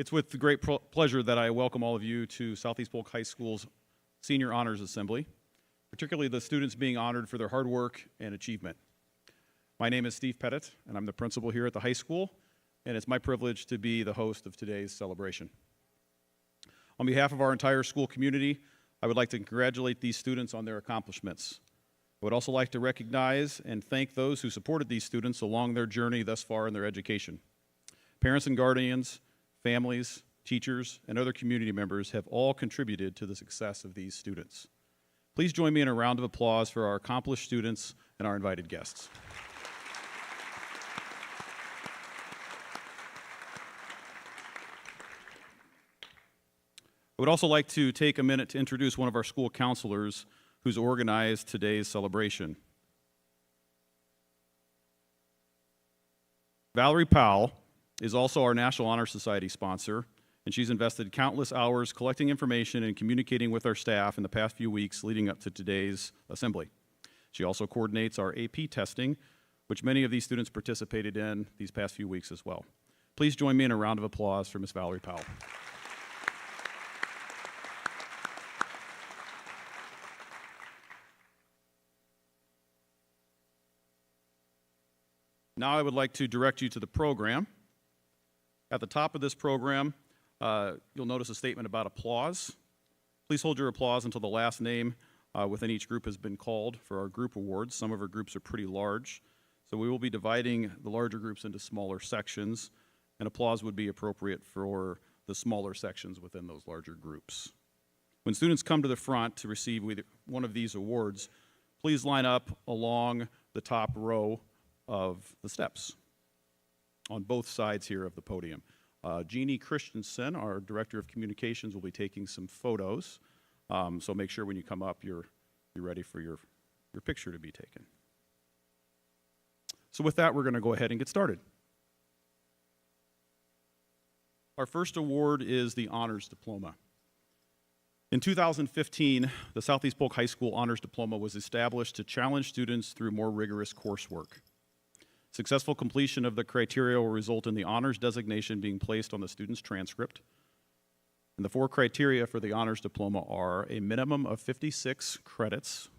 It's with great pleasure that I welcome all of you to Southeast Polk High School's Senior Honors Assembly, particularly the students being honored for their hard work and achievement. My name is Steve Pettit, and I'm the principal here at the high school, and it's my privilege to be the host of today's celebration. On behalf of our entire school community, I would like to congratulate these students on their accomplishments. I would also like to recognize and thank those who supported these students along their journey thus far in their education. Parents and guardians, families, teachers, and other community members have all contributed to the success of these students. Please join me in a round of applause for our accomplished students and our invited guests. I would also like to take a minute to introduce one of our school counselors who's organized today's celebration. Valerie Powell is also our National Honor Society sponsor, and she's invested countless hours collecting information and communicating with our staff in the past few weeks leading up to today's assembly. She also coordinates our AP testing, which many of these students participated in these past few weeks as well. Please join me in a round of applause for Ms. Valerie Powell. Now I would like to direct you to the program. At the top of this program, you'll notice a statement about applause. Please hold your applause until the last name within each group has been called for our group awards. Some of our groups are pretty large, so we will be dividing the larger groups into smaller sections, and applause would be appropriate for the smaller sections within those larger groups. When students come to the front to receive one of these awards, please line up along the top row of the steps on both sides here of the podium. Jeannie Christensen, our Director of Communications, will be taking some photos, so make sure when you come up you're ready for your picture to be taken. So with that, we're going to go ahead and get started. Our first award is the Honors Diploma. In 2015, the Southeast Polk High School Honors Diploma was established to challenge students through more rigorous coursework. Successful completion of the criteria will result in the honors designation being placed on the student's transcript. And the 4 criteria for the honors diploma are a minimum of 56 credits,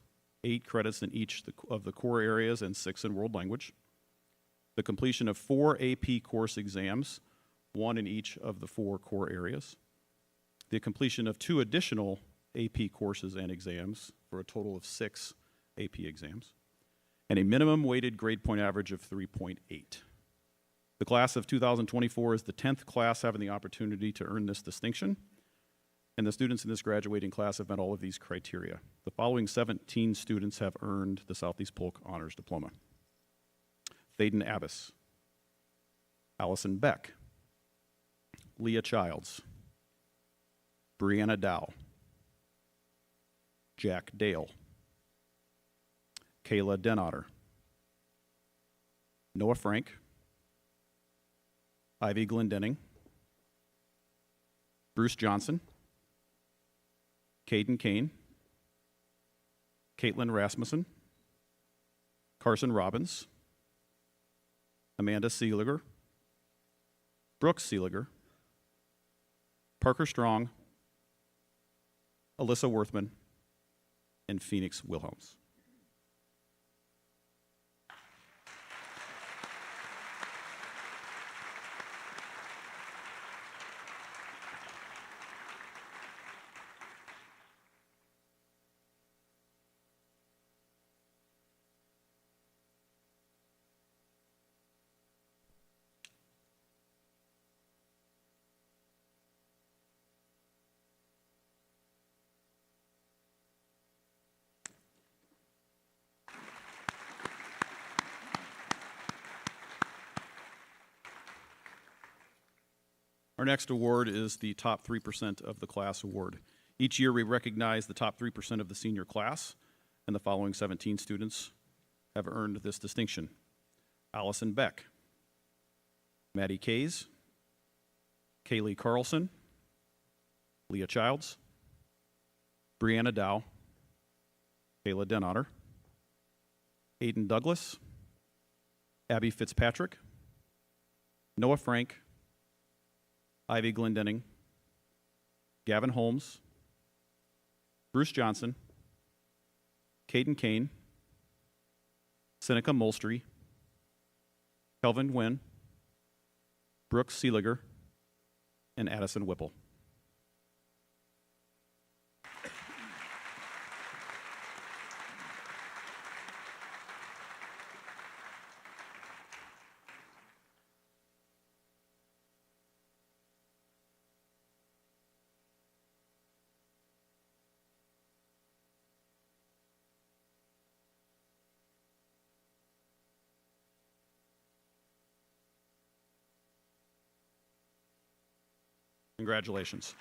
8 credits in each of the core areas and 6 in world language, the completion of 4 AP course exams, 1 in each of the 4 core areas, the completion of 2 additional AP courses and exams for a total of 6 AP exams, and a minimum weighted grade point average of 3.8. The class of 2024 is the 10th class having the opportunity to earn this distinction, and the students in this graduating class have met all of these criteria. The following 17 students have earned the Southeast Polk Honors Diploma: Thaden Abbas, Allison Beck, Leah Childs, Brianna Dow, Jack Dale, Kayla Denotter, Noah Frank, Ivy Glendenning, Bruce Johnson, Caden Kane, Caitlin Rasmussen, Carson Robbins, Amanda Seeliger, Brooks Seeliger, Parker Strong, Alyssa Worthman, and Phoenix Wilhelms. Our next award is the Top 3% of the Class Award. Each year we recognize the top 3% of the senior class, and the following 17 students have earned this distinction: Allison Beck, Maddie Kays, Kaylee Carlson, Leah Childs, Brianna Dow, Kayla Denotter, Aiden Douglas, Abby Fitzpatrick, Noah Frank, Ivy Glendenning, Gavin Holmes, Bruce Johnson, Caden Kane, Seneca Molstry, Kelvin Nguyen, Brooks Seeliger, and Addison Whipple. Congratulations.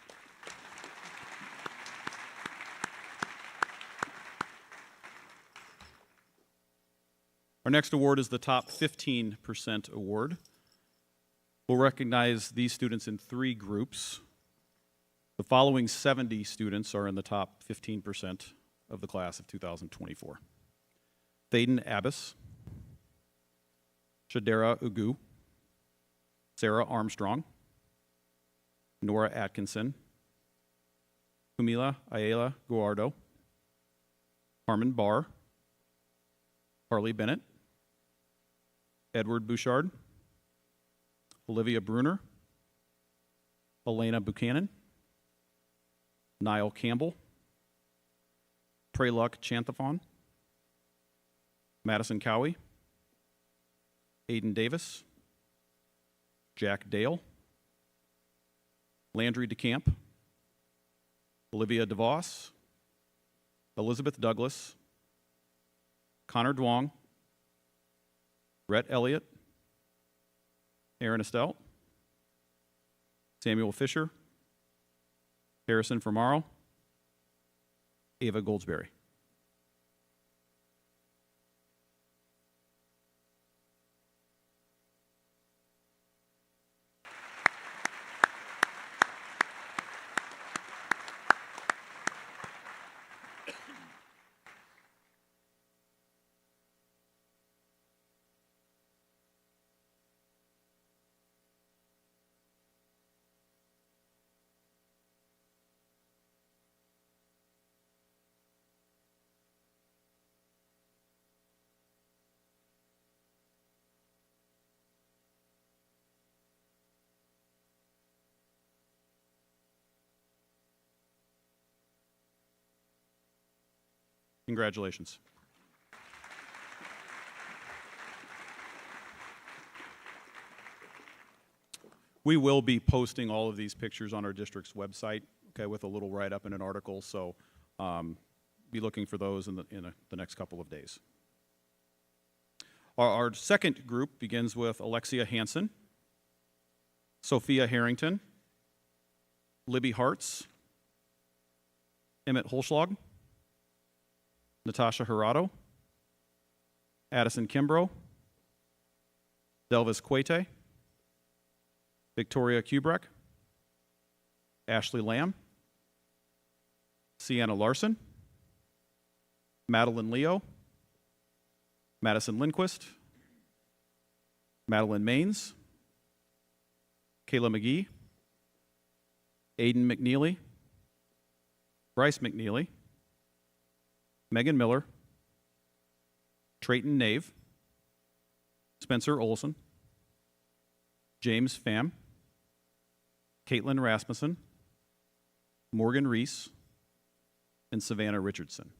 Our next award is the Top 15% Award. We'll recognize these students in 3 groups. The following 70 students are in the top 15% of the class of 2024. Thaden Abbas, Shadera Ugu, Sarah Armstrong, Nora Atkinson, Kumila Ayala Guardo, Carmen Barr, Harley Bennett, Edward Bouchard, Olivia Bruner, Elena Buchanan, Niall Campbell, Prayluck Chanthafon, Madison Cowie, Aiden Davis, Jack Dale, Landry DeCamp, Olivia DeVos, Elizabeth Douglas, Connor Duong, Rhett Elliott, Aaron Estelle, Samuel Fisher, Harrison Fermaro, Ava Goldsberry. Congratulations. We will be posting all of these pictures on our district's website, okay, with a little write-up and an article, so be looking for those in the next couple of days. Our second group begins with Alexia Hansen, Sophia Harrington, Libby Hartz, Emmett Holschlag, Natasha Hirado, Addison Kimbrough, Delvis Quete, Victoria Kubrick, Ashley Lamb, Sienna Larson, Madeline Leo, Madison Lindquist, Madeline Maines, Kayla McGee, Aiden McNeely, Bryce McNeely, Megan Miller, Trayton Nave, Spencer Olson, James Pham, Caitlin Rasmussen, Morgan Reese, and Savannah Richardson.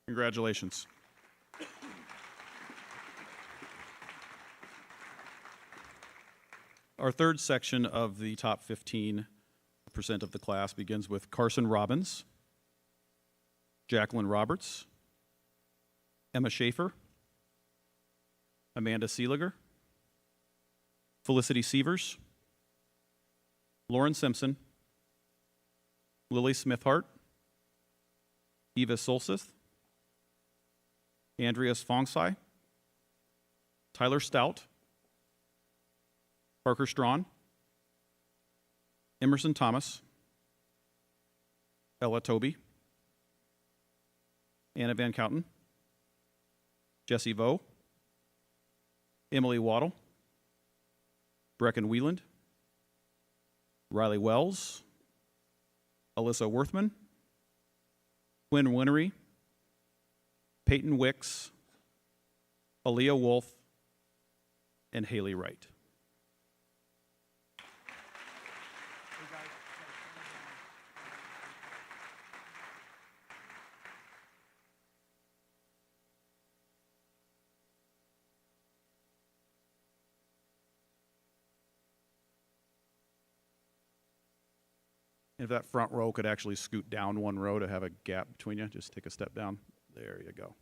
Congratulations. Our third section of the top 15% of the class begins with Carson Robbins, Jacqueline Roberts, Emma Schaefer, Amanda Seeliger, Felicity Sievers, Lauren Simpson, Lily Smithhart, Eva Solseth, Andreas Fongsai, Tyler Stout, Parker Strawn, Emerson Thomas, Ella Toby, Anna Van Couten, Jesse Vo, Emily Waddle, Brecken Wieland, Riley Wells, Alyssa Worthman, Quinn Winery, Peyton Wicks, Aaliyah Wolf, and Haley Wright. If that front row could actually scoot down one row to have a gap between you, just take a step down. There you go.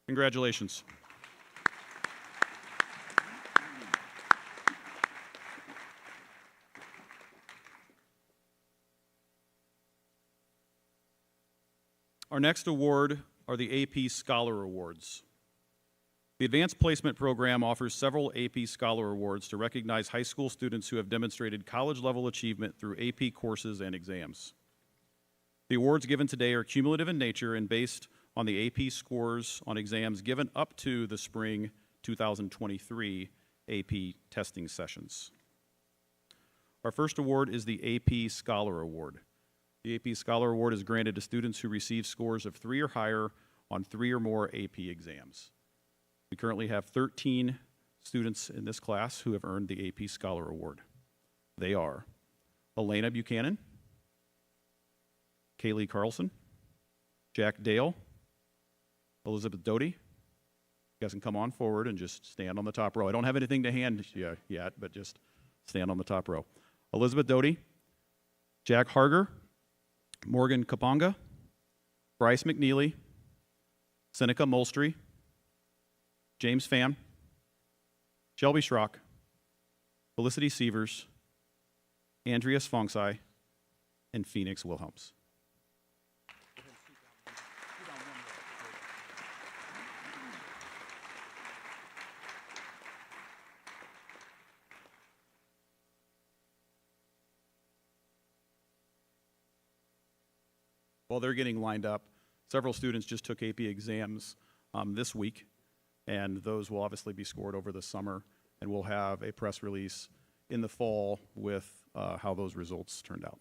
Congratulations. Our next award are the AP Scholar Awards. The Advanced Placement Program offers several AP Scholar Awards to recognize high school students who have demonstrated college-level achievement through AP courses and exams. The awards given today are cumulative in nature and based on the AP scores on exams given up to the spring 2023 AP testing sessions. Our first award is the AP Scholar Award. The AP Scholar Award is granted to students who receive scores of 3 or higher on 3 or more AP exams. We currently have 13 students in this class who have earned the AP Scholar Award. They are Elena Buchanan, Kaylee Carlson, Jack Dale, Elizabeth Doty. You guys can come on forward and just stand on the top row. I don't have anything to hand you yet, but just stand on the top row. Elizabeth Doty, Jack Harger, Morgan Kaponga, Bryce McNeely, Seneca Molstry, James Pham, Shelby Schrock, Felicity Sievers, Andreas Fongsai, and Phoenix Wilhelms. While they're getting lined up, several students just took AP exams this week, and those will obviously be scored over the summer, and we'll have a press release in the fall with how those results turned out.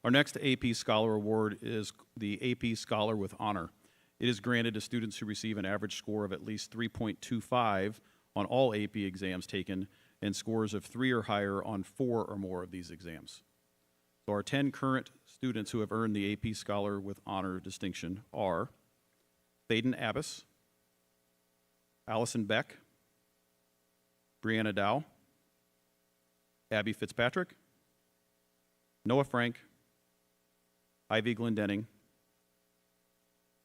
Our next AP Scholar Award is the AP Scholar with Honor. It is granted to students who receive an average score of at least 3.25 on all AP exams taken and scores of 3 or higher on 4 or more of these exams. So our 10 current students who have earned the AP Scholar with Honor distinction are Thaden Abbas, Allison Beck, Brianna Dow, Abby Fitzpatrick, Noah Frank, Ivy Glendenning,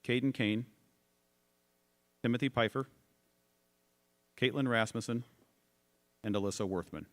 Caden Kane, Timothy Pfeiffer, Caitlin Rasmussen, and Alyssa Worthman.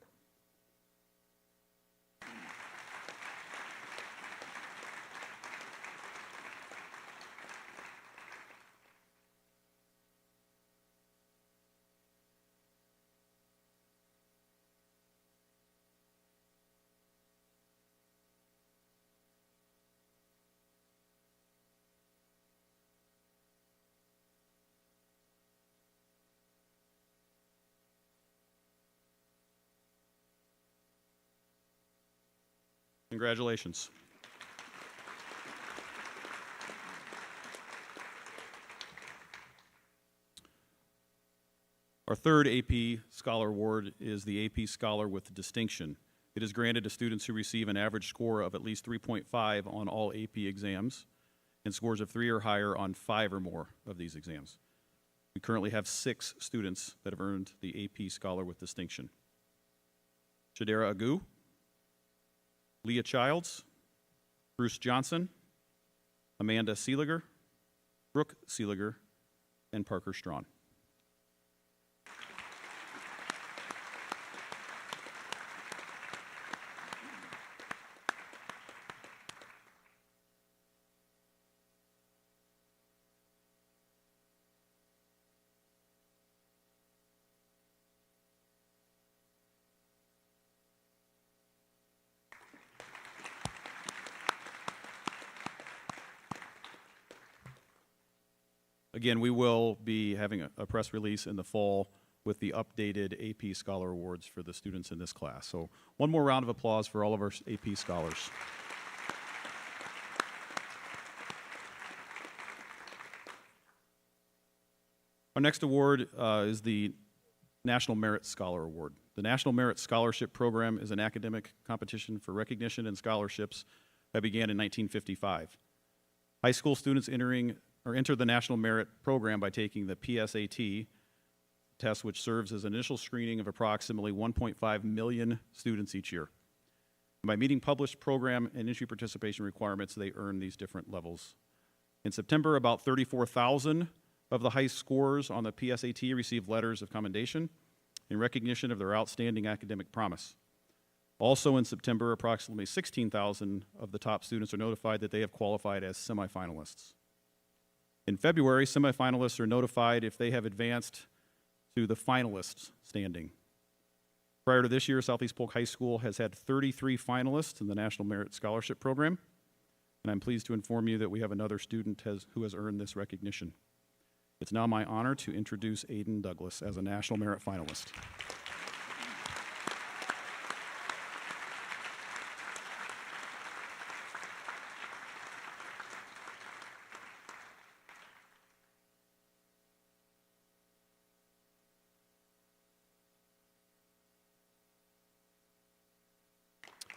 Congratulations. Our third AP Scholar Award is the AP Scholar with Distinction. It is granted to students who receive an average score of at least 3.5 on all AP exams and scores of 3 or higher on 5 or more of these exams. We currently have 6 students that have earned the AP Scholar with Distinction. Shadera Agu, Leah Childs, Bruce Johnson, Amanda Seeliger, Brooke Seeliger, and Parker Strawn. Again, we will be having a press release in the fall with the updated AP Scholar Awards for the students in this class. So one more round of applause for all of our AP Scholars. Our next award is the National Merit Scholar Award. The National Merit Scholarship Program is an academic competition for recognition and scholarships that began in 1955. High school students enter the National Merit Program by taking the PSAT test, which serves as an initial screening of approximately 1.5 million students each year. By meeting published program and entry participation requirements, they earn these different levels. In September, about 34,000 of the high scorers on the PSAT received letters of commendation in recognition of their outstanding academic promise. Also in September, approximately 16,000 of the top students are notified that they have qualified as semifinalists. In February, semifinalists are notified if they have advanced to the finalists standing. Prior to this year, Southeast Polk High School has had 33 finalists in the National Merit Scholarship Program, and I'm pleased to inform you that we have another student who has earned this recognition. It's now my honor to introduce Aiden Douglas as a National Merit finalist.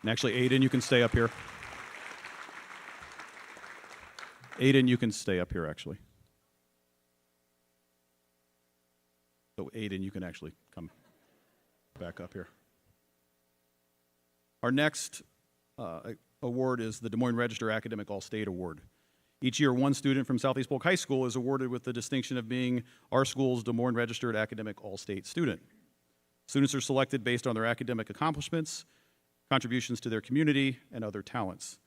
And actually, Aiden, you can stay up here. Aiden, you can stay up here, actually. So, Aiden, you can actually come back up here. Our next award is the Des Moines Register Academic All-State Award. Each year, one student from Southeast Polk High School is awarded with the distinction of being our school's Des Moines Registered Academic All-State student. Students are selected based on their academic accomplishments, contributions to their community, and other talents.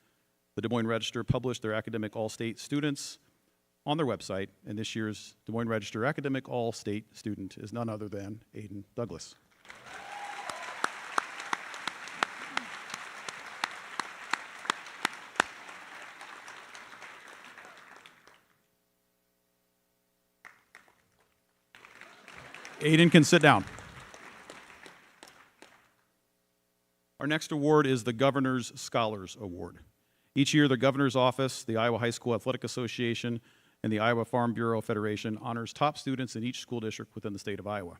The Des Moines Register published their academic all-state students on their website, and this year's Des Moines Register academic all-state student is none other than Aiden Douglas. Aiden can sit down. Our next award is the Governor's Scholars Award. Each year, the Governor's Office, the Iowa High School Athletic Association, and the Iowa Farm Bureau Federation honors top students in each school district within the state of Iowa.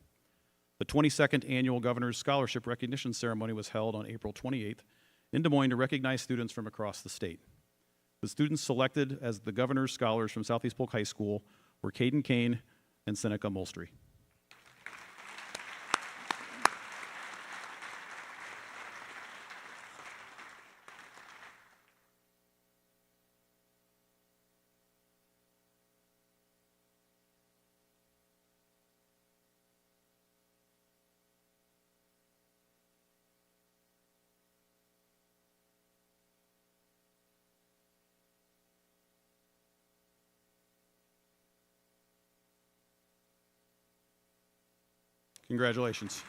The 22nd Annual Governor's Scholarship Recognition Ceremony was held on April 28th in Des Moines to recognize students from across the state. The students selected as the Governor's Scholars from Southeast Polk High School were Caden Kane and Seneca Molstry. Congratulations.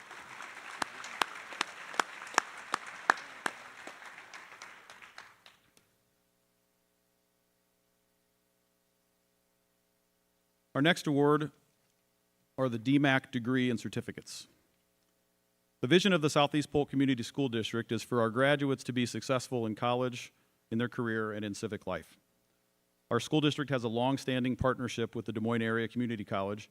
Our next award are the DMAC degree and certificates. The vision of the Southeast Polk Community School District is for our graduates to be successful in college, in their career, and in civic life. Our school district has a long-standing partnership with the Des Moines Area Community College,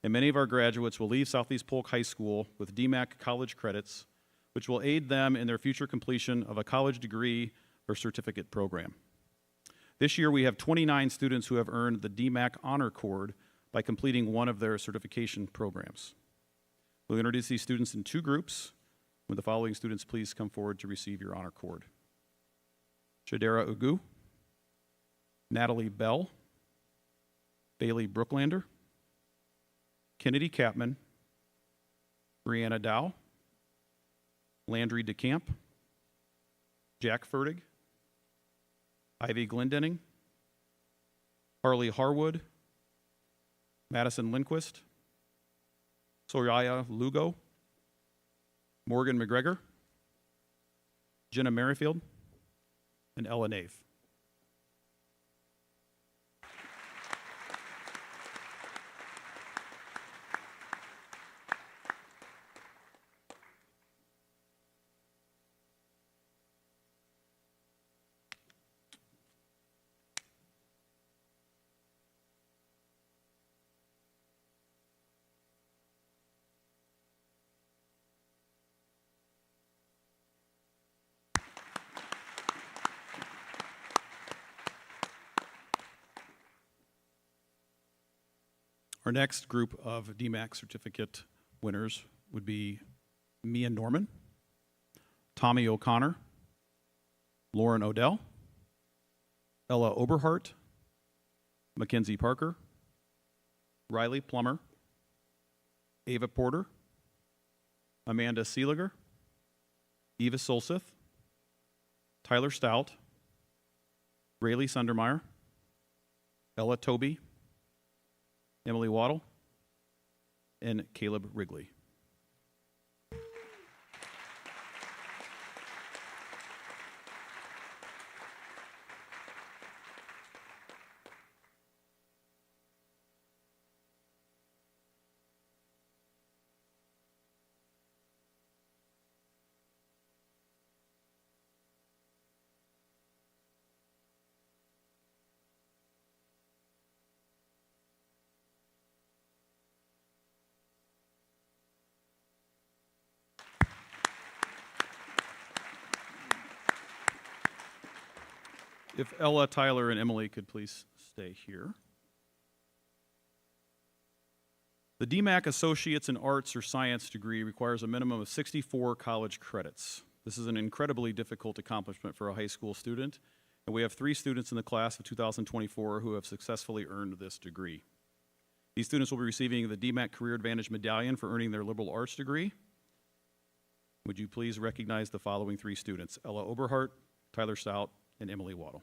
and many of our graduates will leave Southeast Polk High School with DMAC college credits, which will aid them in their future completion of a college degree or certificate program. This year, we have 29 students who have earned the DMAC Honor Cord by completing one of their certification programs. We'll introduce these students in two groups. Would the following students please come forward to receive your honor cord? Shadera Ugu, Natalie Bell, Bailey Brooklander, Kennedy Capman, Brianna Dow, Landry DeCamp, Jack Fertig, Ivy Glendenning, Harley Harwood, Madison Lindquist, Soraya Lugo, Morgan McGregor, Jenna Merrifield, and Ella Nave. Our next group of DMAC certificate winners would be Mia Norman, Tommy O'Connor, Lauren Odell, Ella Oberhart, Mackenzie Parker, Riley Plummer, Ava Porter, Amanda Seeliger, Eva Solseth, Tyler Stout, Rayleigh Sundermeyer, Ella Toby, Emily Waddle, and Caleb Wrigley. If Ella, Tyler, and Emily could please stay here. The DMAC Associates in Arts or Science degree requires a minimum of 64 college credits. This is an incredibly difficult accomplishment for a high school student, and we have 3 students in the class of 2024 who have successfully earned this degree. These students will be receiving the DMAC Career Advantage Medallion for earning their liberal arts degree. Would you please recognize the following 3 students: Ella Oberhart, Tyler Stout, and Emily Waddle.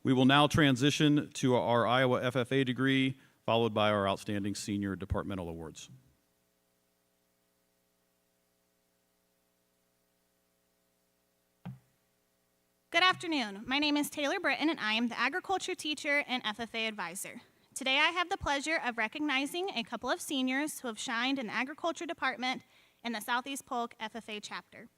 We will now transition to our Iowa FFA degree, followed by our Outstanding Senior Departmental Awards. Good afternoon. My name is Taylor Britton, and I am the agriculture teacher and FFA advisor. Today I have the pleasure of recognizing a couple of seniors who have shined in the agriculture department in the Southeast Polk FFA chapter.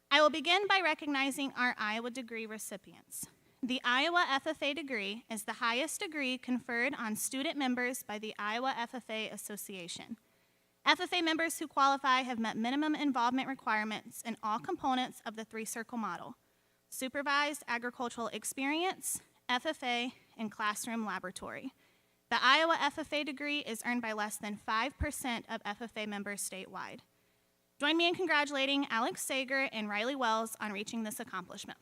I will begin by recognizing our Iowa degree recipients. The Iowa FFA degree is the highest degree conferred on student members by the Iowa FFA Association. FFA members who qualify have met minimum involvement requirements in all components of the 3-circle model: supervised agricultural experience, FFA, and classroom laboratory. The Iowa FFA degree is earned by less than 5% of FFA members statewide. Join me in congratulating Alex Sager and Riley Wells on reaching this accomplishment.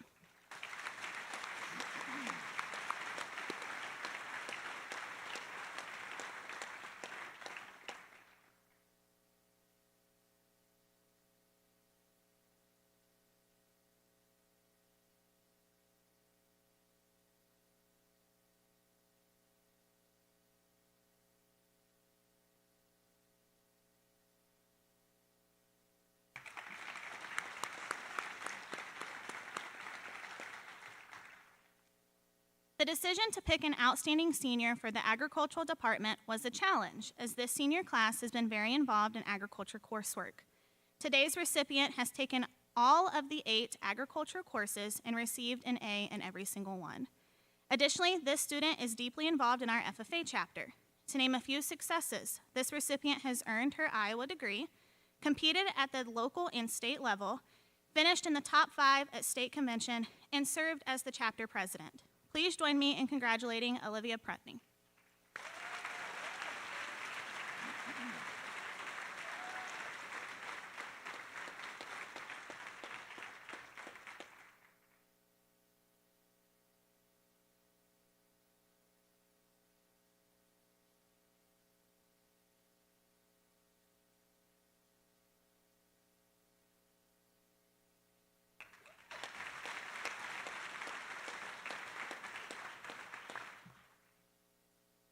The decision to pick an outstanding senior for the agricultural department was a challenge, as this senior class has been very involved in agriculture coursework. Today's recipient has taken all of the 8 agriculture courses and received an A in every single one. Additionally, this student is deeply involved in our FFA chapter. To name a few successes, this recipient has earned her Iowa degree, competed at the local and state level, finished in the top 5 at state convention, and served as the chapter president. Please join me in congratulating Olivia Prutney.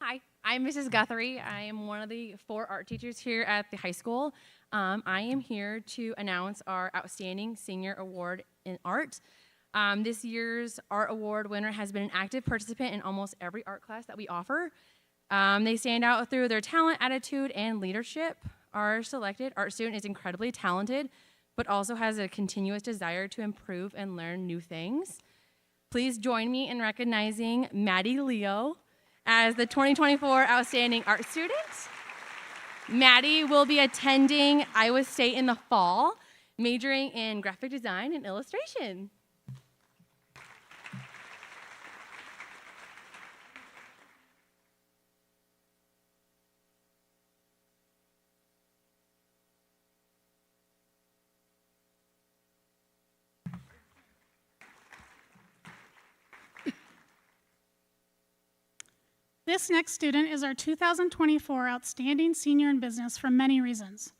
Hi, I'm Mrs. Guthrie. I am one of the 4 art teachers here at the high school. I am here to announce our Outstanding Senior Award in Art. This year's art award winner has been an active participant in almost every art class that we offer. They stand out through their talent, attitude, and leadership. Our selected art student is incredibly talented, but also has a continuous desire to improve and learn new things. Please join me in recognizing Maddie Leo as the 2024 Outstanding Art Student. Maddie will be attending Iowa State in the fall, majoring in graphic design and illustration. This next student is our 2024 Outstanding Senior in Business for many reasons.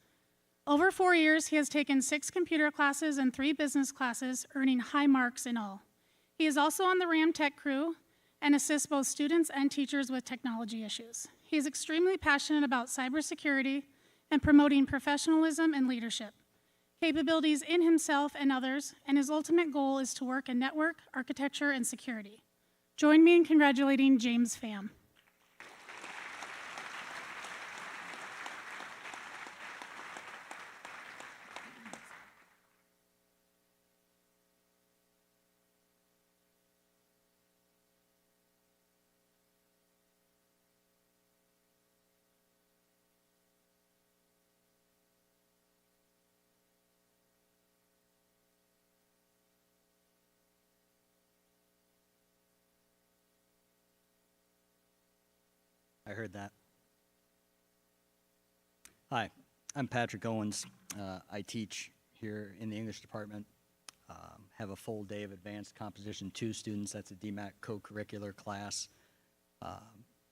Over 4 years, he has taken 6 computer classes and 3 business classes, earning high marks in all. He is also on the RAM Tech crew and assists both students and teachers with technology issues. He is extremely passionate about cybersecurity and promoting professionalism and leadership, capabilities in himself and others, and his ultimate goal is to work in network, architecture, and security. Join me in congratulating James Pham. I heard that. Hi, I'm Patrick Owens. I teach here in the English department. Have a full day of advanced composition 2 students. That's a DMAC co-curricular class.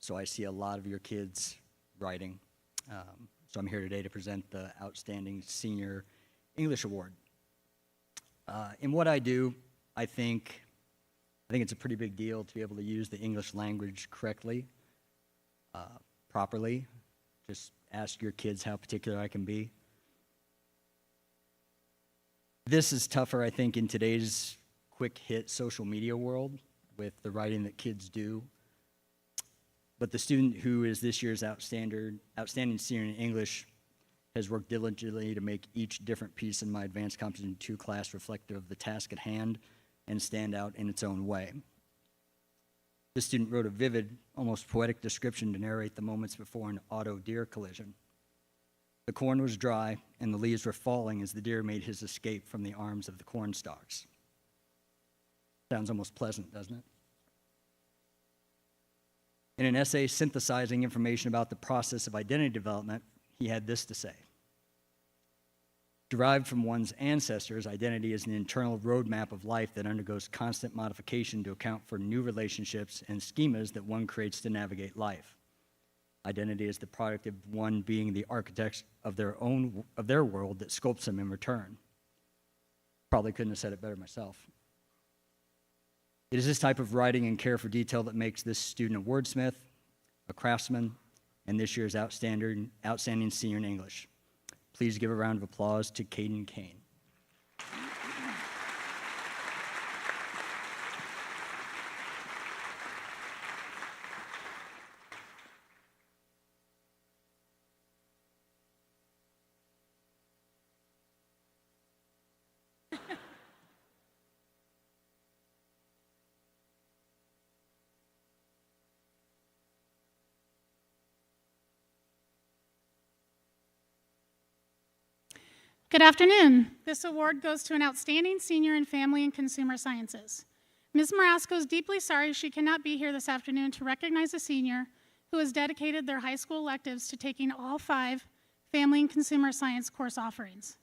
So I see a lot of your kids writing. So I'm here today to present the Outstanding Senior English Award. In what I do, I think it's a pretty big deal to be able to use the English language correctly. Properly. Just ask your kids how particular I can be. This is tougher, I think, in today's quick hit social media world with the writing that kids do. But the student who is this year's outstanding senior in English has worked diligently to make each different piece in my advanced composition 2 class reflective of the task at hand and stand out in its own way. This student wrote a vivid, almost poetic description to narrate the moments before an auto-deer collision. The corn was dry, and the leaves were falling as the deer made his escape from the arms of the corn stalks. Sounds almost pleasant, doesn't it? In an essay synthesizing information about the process of identity development, he had this to say. Derived from one's ancestors, identity is an internal roadmap of life that undergoes constant modification to account for new relationships and schemas that one creates to navigate life. Identity is the product of one being the architect of their world that sculpts them in return. Probably couldn't have said it better myself. It is this type of writing and care for detail that makes this student a wordsmith, a craftsman, and this year's outstanding senior in English. Please give a round of applause to Caden Kane. Good afternoon. This award goes to an outstanding senior in Family and Consumer Sciences. Ms. Marasco is deeply sorry she cannot be here this afternoon to recognize a senior who has dedicated their high school electives to taking all 5 Family and Consumer Science course offerings.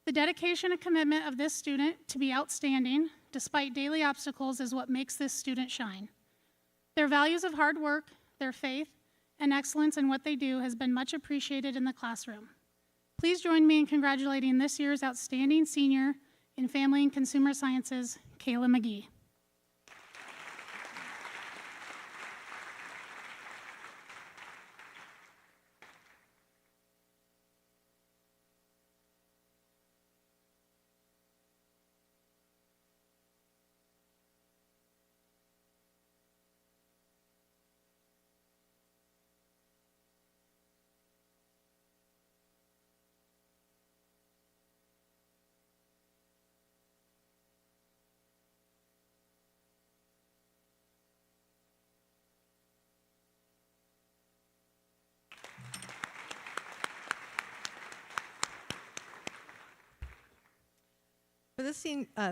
The dedication and commitment of this student to be outstanding, despite daily obstacles, is what makes this student shine. Their values of hard work, their faith, and excellence in what they do has been much appreciated in the classroom. Please join me in congratulating this year's outstanding senior in Family and Consumer Sciences, Kayla McGee.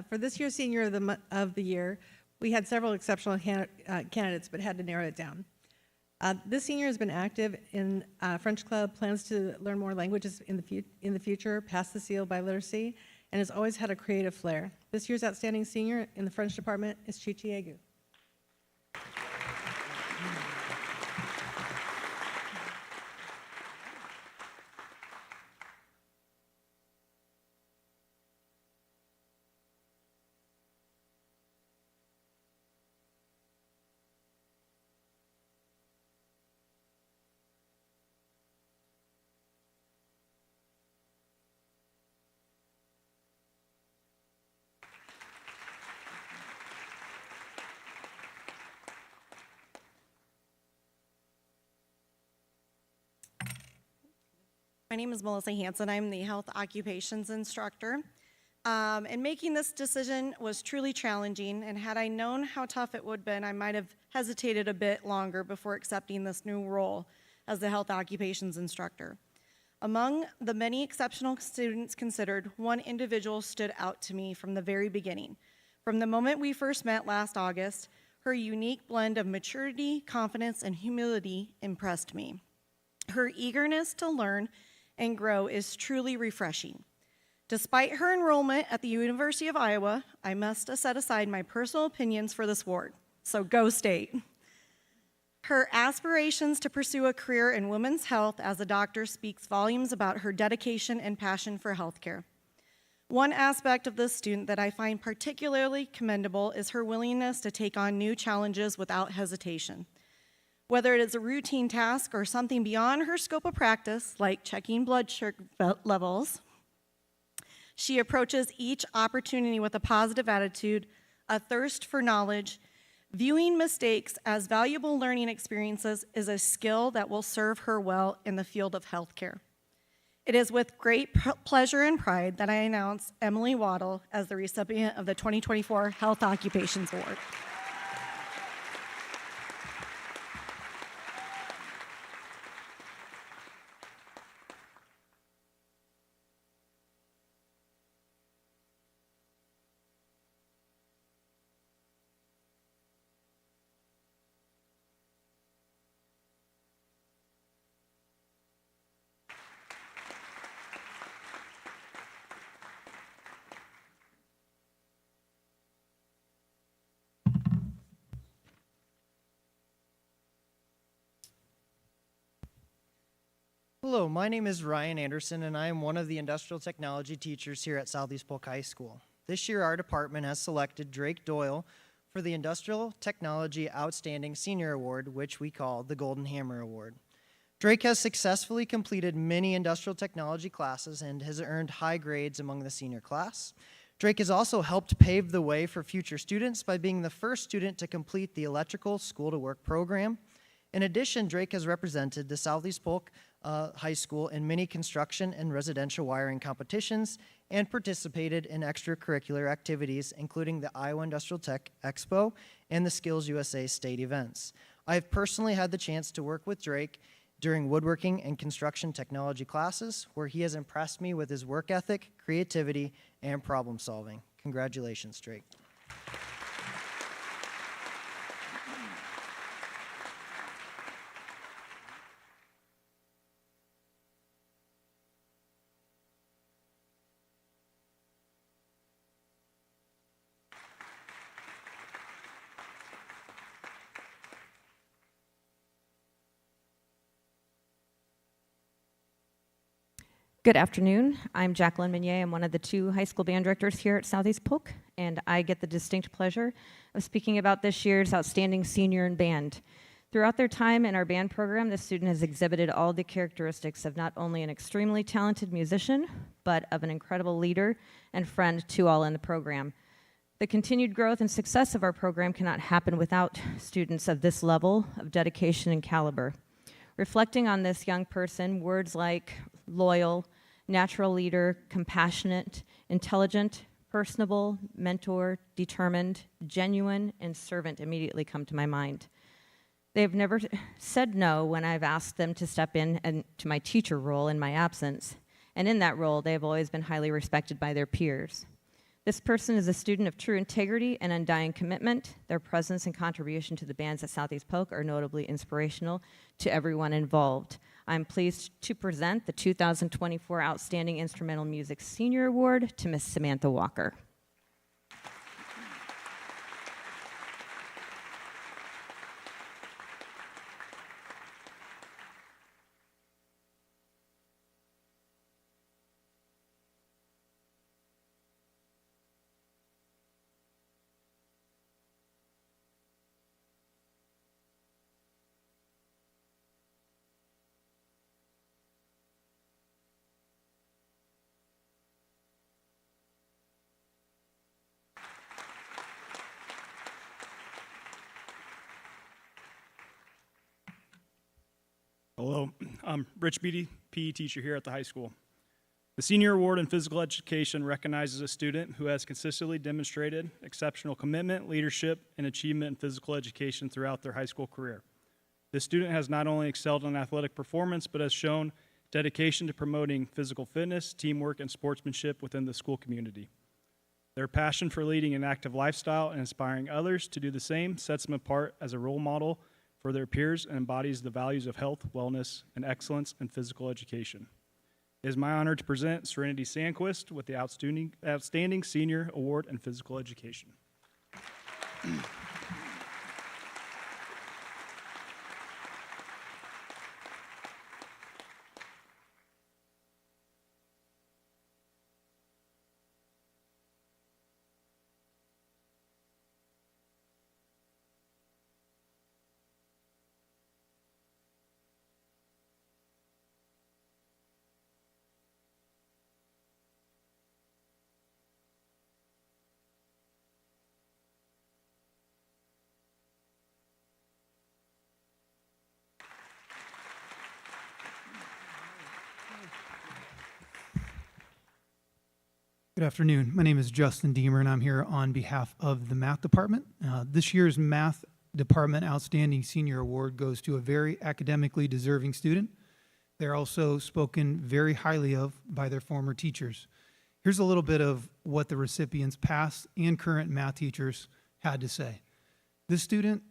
For this year's Senior of the Year, we had several exceptional candidates, but had to narrow it down. This senior has been active in French Club, plans to learn more languages in the future, pass the seal by literacy, and has always had a creative flair. This year's outstanding senior in the French department is Chichi Egu. My name is Melissa Hansen. I'm the health occupations instructor. And making this decision was truly challenging, and had I known how tough it would have been, I might have hesitated a bit longer before accepting this new role as the health occupations instructor. Among the many exceptional students considered, one individual stood out to me from the very beginning. From the moment we first met last August, her unique blend of maturity, confidence, and humility impressed me. Her eagerness to learn and grow is truly refreshing. Despite her enrollment at the University of Iowa, I must set aside my personal opinions for this award, so go State. Her aspirations to pursue a career in women's health as a doctor speaks volumes about her dedication and passion for healthcare. One aspect of this student that I find particularly commendable is her willingness to take on new challenges without hesitation. Whether it is a routine task or something beyond her scope of practice, like checking blood sugar levels, she approaches each opportunity with a positive attitude, a thirst for knowledge. Viewing mistakes as valuable learning experiences is a skill that will serve her well in the field of healthcare. It is with great pleasure and pride that I announce Emily Waddle as the recipient of the 2024 Health Occupations Award. Hello, my name is Ryan Anderson, and I am one of the industrial technology teachers here at Southeast Polk High School. This year, our department has selected Drake Doyle for the Industrial Technology Outstanding Senior Award, which we call the Golden Hammer Award. Drake has successfully completed many industrial technology classes and has earned high grades among the senior class. Drake has also helped pave the way for future students by being the first student to complete the Electrical School to Work program. In addition, Drake has represented the Southeast Polk High School in many construction and residential wiring competitions and participated in extracurricular activities, including the Iowa Industrial Tech Expo and the Skills USA state events. I have personally had the chance to work with Drake during woodworking and construction technology classes, where he has impressed me with his work ethic, creativity, and problem solving. Congratulations, Drake. Good afternoon. I'm Jacqueline Meunier. I'm one of the 2 high school band directors here at Southeast Polk, and I get the distinct pleasure of speaking about this year's outstanding senior in band. Throughout their time in our band program, the student has exhibited all the characteristics of not only an extremely talented musician, but of an incredible leader and friend to all in the program. The continued growth and success of our program cannot happen without students of this level of dedication and caliber. Reflecting on this young person, words like loyal, natural leader, compassionate, intelligent, personable, mentor, determined, genuine, and servant immediately come to my mind. They have never said no when I've asked them to step in and to my teacher role in my absence, and in that role, they have always been highly respected by their peers. This person is a student of true integrity and undying commitment. Their presence and contribution to the bands at Southeast Polk are notably inspirational to everyone involved. I'm pleased to present the 2024 Outstanding Instrumental Music Senior Award to Miss Samantha Walker. Hello, I'm Rich Beatty, PE teacher here at the high school. The Senior Award in Physical Education recognizes a student who has consistently demonstrated exceptional commitment, leadership, and achievement in physical education throughout their high school career. This student has not only excelled in athletic performance, but has shown dedication to promoting physical fitness, teamwork, and sportsmanship within the school community. Their passion for leading an active lifestyle and inspiring others to do the same sets them apart as a role model for their peers and embodies the values of health, wellness, and excellence in physical education. It is my honor to present Serenity Sandquist with the Outstanding Senior Award in Physical Education. Good afternoon. My name is Justin Deemer, and I'm here on behalf of the Math Department. This year's Math Department Outstanding Senior Award goes to a very academically deserving student. They're also spoken very highly of by their former teachers. Here's a little bit of what the recipients, past and current math teachers, had to say. This student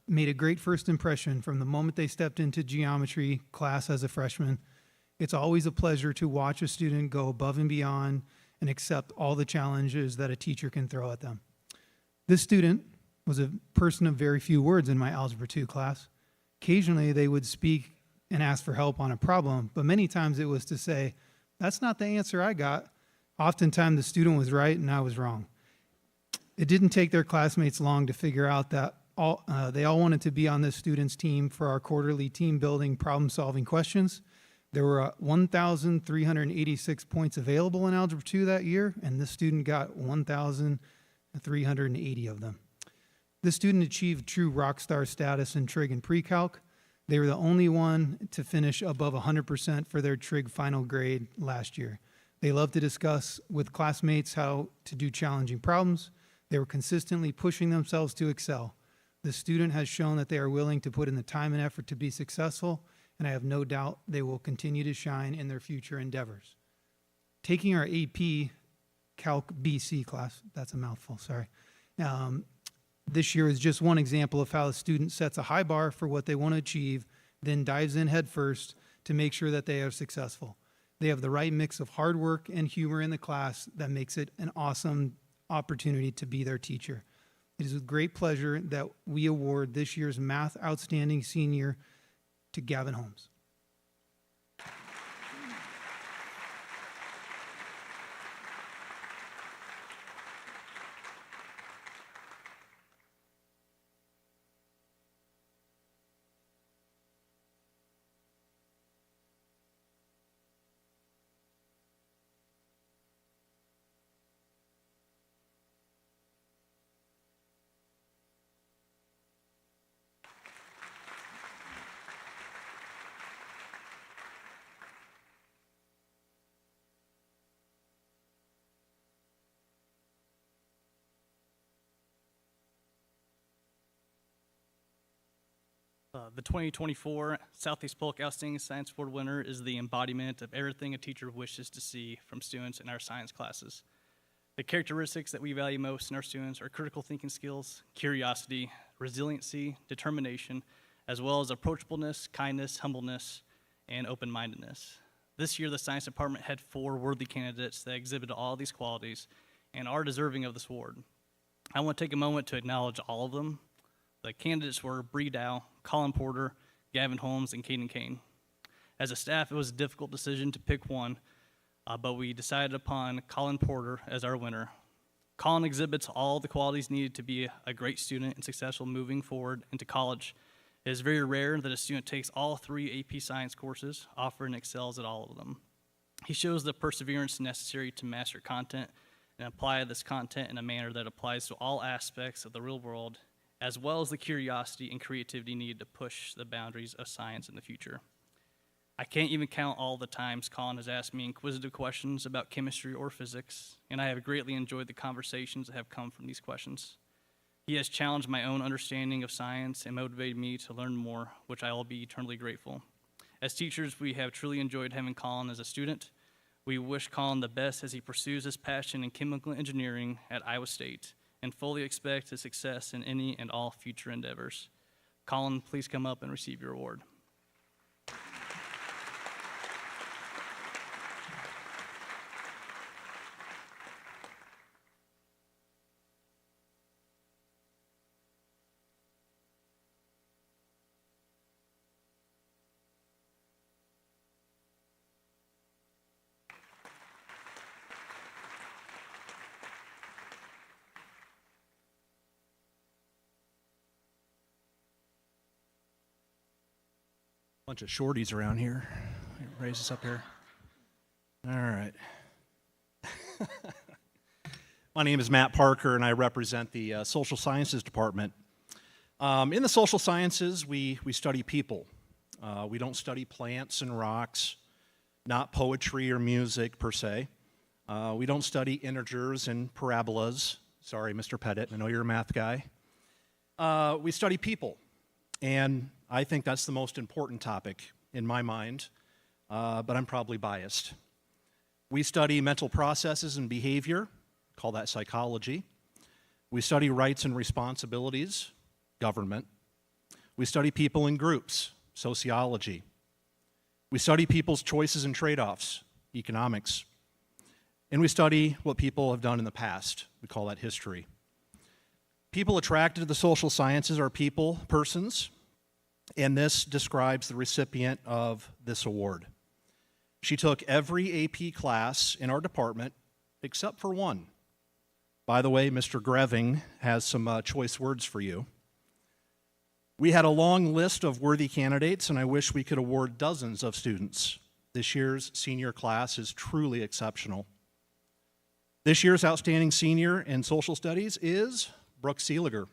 made a great first impression from the moment they stepped into geometry class as a freshman. It's always a pleasure to watch a student go above and beyond and accept all the challenges that a teacher can throw at them. This student was a person of very few words in my Algebra 2 class. Occasionally, they would speak and ask for help on a problem, but many times it was to say, "That's not the answer I got." Oftentimes, the student was right and I was wrong. It didn't take their classmates long to figure out that they all wanted to be on this student's team for our quarterly team-building, problem-solving questions. There were 1,386 points available in Algebra 2 that year, and this student got 1,380 of them. This student achieved true rock star status in trig and pre-calc. They were the only one to finish above 100% for their trig final grade last year. They loved to discuss with classmates how to do challenging problems. They were consistently pushing themselves to excel. The student has shown that they are willing to put in the time and effort to be successful, and I have no doubt they will continue to shine in their future endeavors. Taking our AP Calc BC class, that's a mouthful, sorry. This year is just one example of how a student sets a high bar for what they want to achieve, then dives in headfirst to make sure that they are successful. They have the right mix of hard work and humor in the class that makes it an awesome opportunity to be their teacher. It is with great pleasure that we award this year's Math Outstanding Senior to Gavin Holmes. The 2024 Southeast Polk Outstanding Science Award winner is the embodiment of everything a teacher wishes to see from students in our science classes. The characteristics that we value most in our students are critical thinking skills, curiosity, resiliency, determination, as well as approachableness, kindness, humbleness, and open-mindedness. This year, the science department had 4 worthy candidates that exhibited all these qualities and are deserving of this award. I want to take a moment to acknowledge all of them. The candidates were Bree Dow, Colin Porter, Gavin Holmes, and Caden Kane. As a staff, it was a difficult decision to pick one, but we decided upon Colin Porter as our winner. Colin exhibits all the qualities needed to be a great student and successful moving forward into college. It is very rare that a student takes all 3 AP Science courses, offered and excels at all of them. He shows the perseverance necessary to master content and apply this content in a manner that applies to all aspects of the real world, as well as the curiosity and creativity needed to push the boundaries of science in the future. I can't even count all the times Colin has asked me inquisitive questions about chemistry or physics, and I have greatly enjoyed the conversations that have come from these questions. He has challenged my own understanding of science and motivated me to learn more, which I will be eternally grateful. As teachers, we have truly enjoyed having Colin as a student. We wish Colin the best as he pursues his passion in chemical engineering at Iowa State, and fully expect his success in any and all future endeavors. Colin, please come up and receive your award. Bunch of shorties around here. Raise this up here. All right. My name is Matt Parker, and I represent the Social Sciences Department. In the social sciences, we study people. We don't study plants and rocks, not poetry or music per se. We don't study integers and parabolas. Sorry, Mr. Pettit, I know you're a math guy. We study people, and I think that's the most important topic in my mind, but I'm probably biased. We study mental processes and behavior, call that psychology. We study rights and responsibilities, government. We study people in groups, sociology. We study people's choices and trade-offs, economics. And we study what people have done in the past, we call that history. People attracted to the social sciences are people, persons, and this describes the recipient of this award. She took every AP class in our department except for one. By the way, Mr. Greving has some choice words for you. We had a long list of worthy candidates, and I wish we could award dozens of students. This year's senior class is truly exceptional. This year's outstanding senior in social studies is Brooke Seeliger.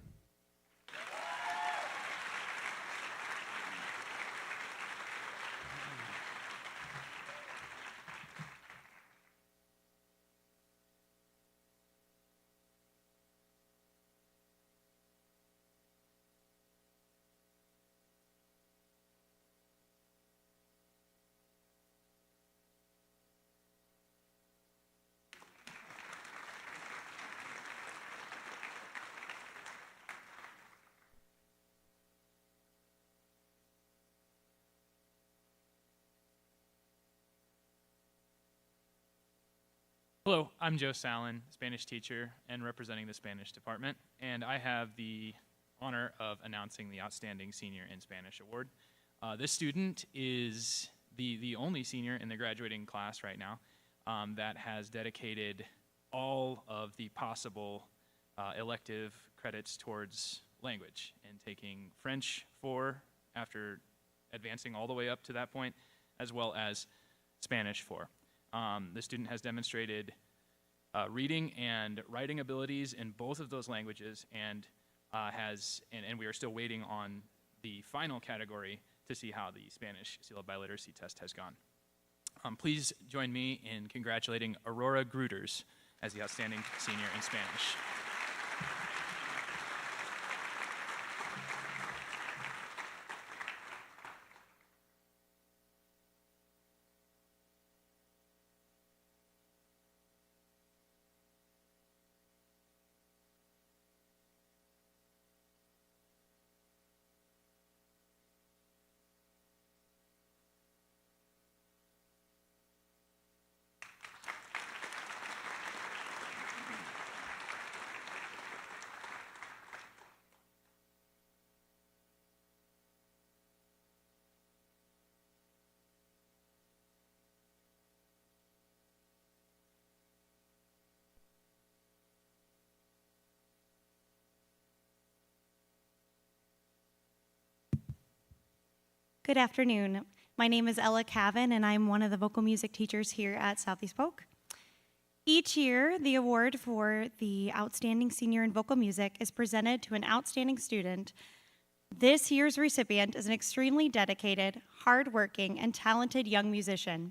Hello, I'm Joe Sallin, Spanish teacher and representing the Spanish department, and I have the honor of announcing the Outstanding Senior in Spanish Award. This student is the only senior in the graduating class right now that has dedicated all of the possible elective credits towards language and taking French 4 after advancing all the way up to that point, as well as Spanish 4. The student has demonstrated reading and writing abilities in both of those languages and we are still waiting on the final category to see how the Spanish Seal of Biliteracy test has gone. Please join me in congratulating Aurora Gruters as the Outstanding Senior in Spanish. Good afternoon. My name is Ella Cavan, and I'm one of the vocal music teachers here at Southeast Polk. Each year, the award for the Outstanding Senior in Vocal Music is presented to an outstanding student. This year's recipient is an extremely dedicated, hardworking, and talented young musician.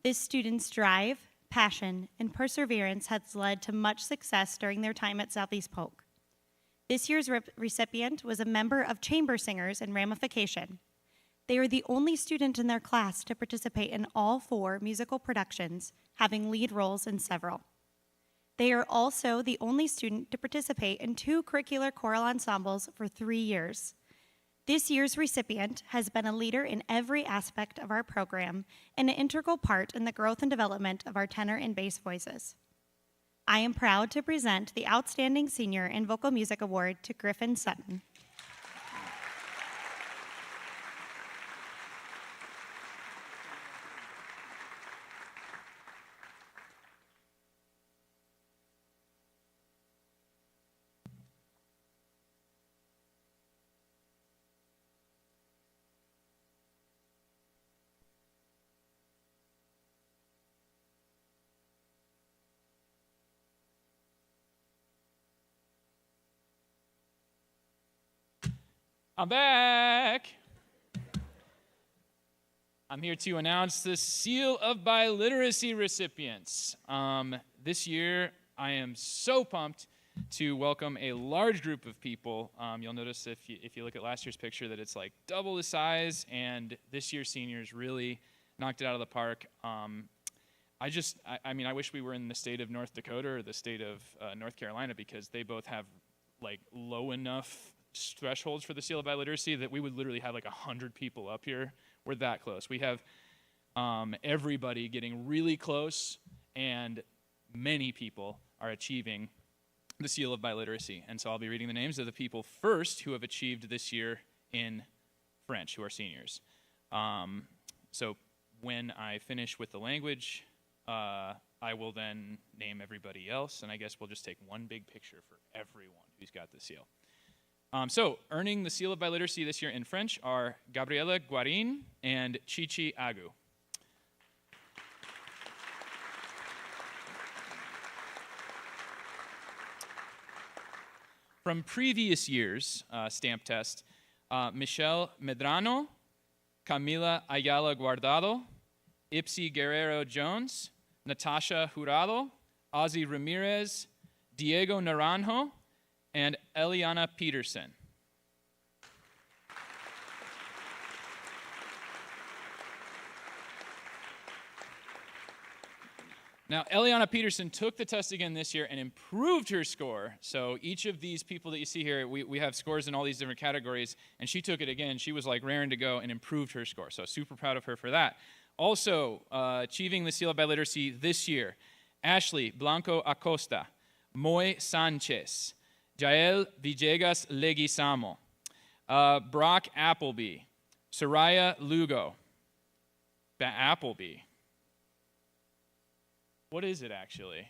This student's drive, passion, and perseverance has led to much success during their time at Southeast Polk. This year's recipient was a member of Chamber Singers in Ramification. They are the only student in their class to participate in all 4 musical productions, having lead roles in several. They are also the only student to participate in 2 curricular choral ensembles for 3 years. This year's recipient has been a leader in every aspect of our program and an integral part in the growth and development of our tenor and bass voices. I am proud to present the Outstanding Senior in Vocal Music Award to Griffin Sutton. I'm back. I'm here to announce the Seal of Biliteracy recipients. This year, I am so pumped to welcome a large group of people. You'll notice if you look at last year's picture that it's like double the size, and this year's seniors really knocked it out of the park. I mean, I wish we were in the state of North Dakota or the state of North Carolina, because they both have like low enough thresholds for the Seal of Biliteracy that we would literally have like 100 people up here. We're that close. We have everybody getting really close, and many people are achieving the Seal of Biliteracy. And so I'll be reading the names of the people first who have achieved this year in French, who are seniors. So when I finish with the language, I will then name everybody else, and I guess we'll just take one big picture for everyone who's got the seal. So, earning the Seal of Biliteracy this year in French are Gabriela Guarin and Chichi Agu. From previous years' stamp test, Michelle Medrano, Camila Ayala Guardado, Ipsy Guerrero Jones, Natasha Jurado, Ozzy Ramirez, Diego Naranjo, and Eliana Peterson. Now, Eliana Peterson took the test again this year and improved her score. So each of these people that you see here, we have scores in all these different categories, and she took it again. She was like raring to go and improved her score. So super proud of her for that. Also, achieving the Seal of Biliteracy this year, Ashley Blanco Acosta, Moy Sanchez, Jael Villegas Leguizamo, Brock Appleby, Soraya Lugo, Appleby. What is it actually?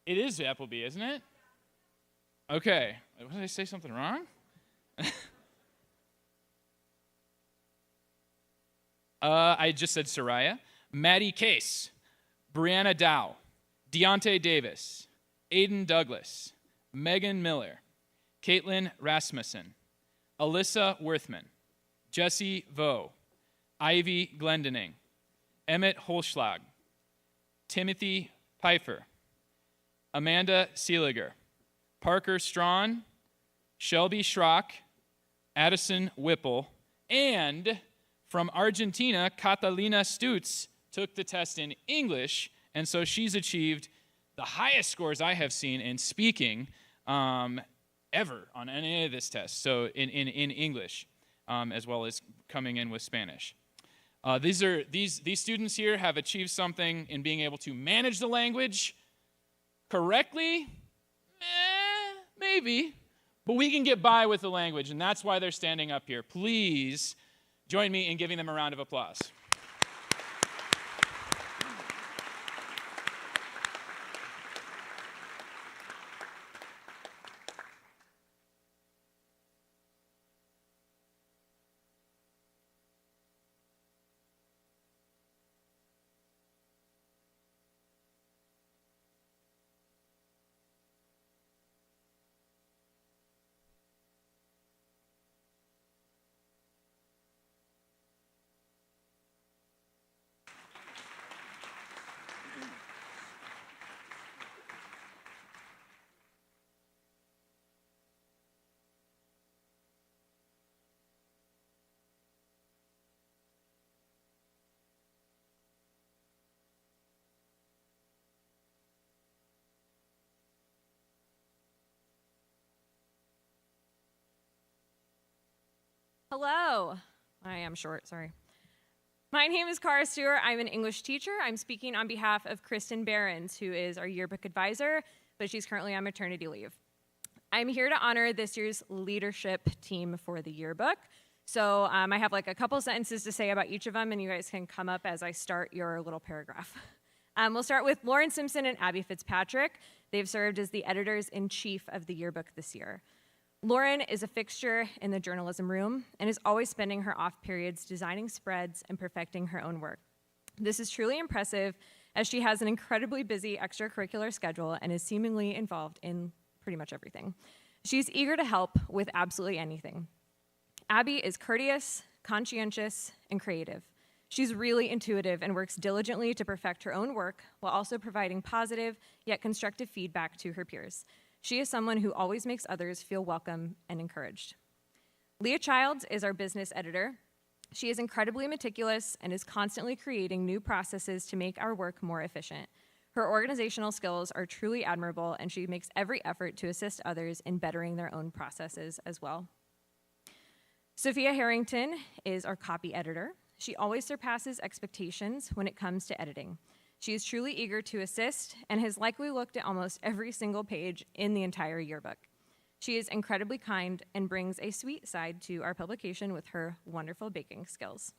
It is Appleby, isn't it? Okay. Did I say something wrong? I just said Soraya. Maddie Case, Brianna Dow, Deontay Davis, Aiden Douglas, Megan Miller, Caitlin Rasmussen, Alyssa Worthman, Jesse Vo, Ivy Glendening, Emmett Holschlag, Timothy Pfeiffer, Amanda Seeliger, Parker Strawn, Shelby Schrock, Addison Whipple, and from Argentina, Catalina Stutz took the test in English, and so she's achieved the highest scores I have seen in speaking ever on any of this test, so in English, as well as coming in with Spanish. These students here have achieved something in being able to manage the language correctly, maybe, but we can get by with the language, and that's why they're standing up here. Please join me in giving them a round of applause. Hello. I am short, sorry. My name is Cara Stewart. I'm an English teacher. I'm speaking on behalf of Kristen Behrens, who is our yearbook advisor, but she's currently on maternity leave. I'm here to honor this year's leadership team for the yearbook. So I have like a couple sentences to say about each of them, and you guys can come up as I start your little paragraph. We'll start with Lauren Simpson and Abby Fitzpatrick. They've served as the editors-in-chief of the yearbook this year. Lauren is a fixture in the journalism room and is always spending her off periods designing spreads and perfecting her own work. This is truly impressive as she has an incredibly busy extracurricular schedule and is seemingly involved in pretty much everything. She's eager to help with absolutely anything. Abby is courteous, conscientious, and creative. She's really intuitive and works diligently to perfect her own work while also providing positive yet constructive feedback to her peers. She is someone who always makes others feel welcome and encouraged. Leah Childs is our business editor. She is incredibly meticulous and is constantly creating new processes to make our work more efficient. Her organizational skills are truly admirable, and she makes every effort to assist others in bettering their own processes as well. Sophia Harrington is our copy editor. She always surpasses expectations when it comes to editing. She is truly eager to assist and has likely looked at almost every single page in the entire yearbook. She is incredibly kind and brings a sweet side to our publication with her wonderful baking skills.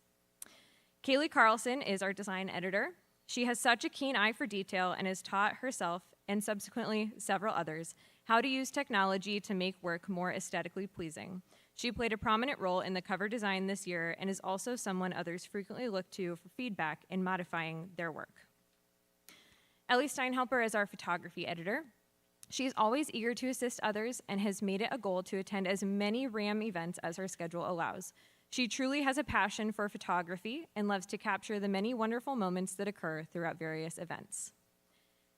Kaylee Carlson is our design editor. She has such a keen eye for detail and has taught herself and subsequently several others how to use technology to make work more aesthetically pleasing. She played a prominent role in the cover design this year and is also someone others frequently look to for feedback in modifying their work. Ellie Steinhelper is our photography editor. She's always eager to assist others and has made it a goal to attend as many RAM events as her schedule allows. She truly has a passion for photography and loves to capture the many wonderful moments that occur throughout various events.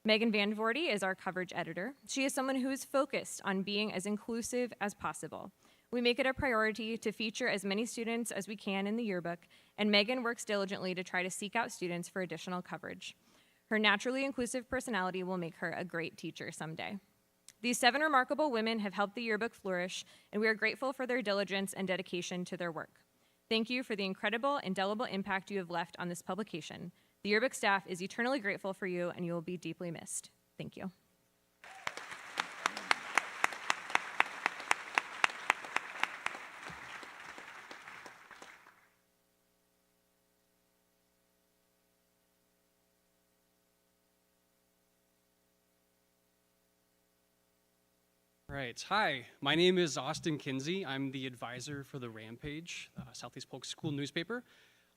Megan Van Voorde is our coverage editor. She is someone who is focused on being as inclusive as possible. We make it a priority to feature as many students as we can in the yearbook, and Megan works diligently to try to seek out students for additional coverage. Her naturally inclusive personality will make her a great teacher someday. These 7 remarkable women have helped the yearbook flourish, and we are grateful for their diligence and dedication to their work. Thank you for the incredible, indelible impact you have left on this publication. The yearbook staff is eternally grateful for you, and you will be deeply missed. Thank you. Right. Hi, my name is Austin Kinsey. I'm the advisor for the Rampage, Southeast Polk School newspaper.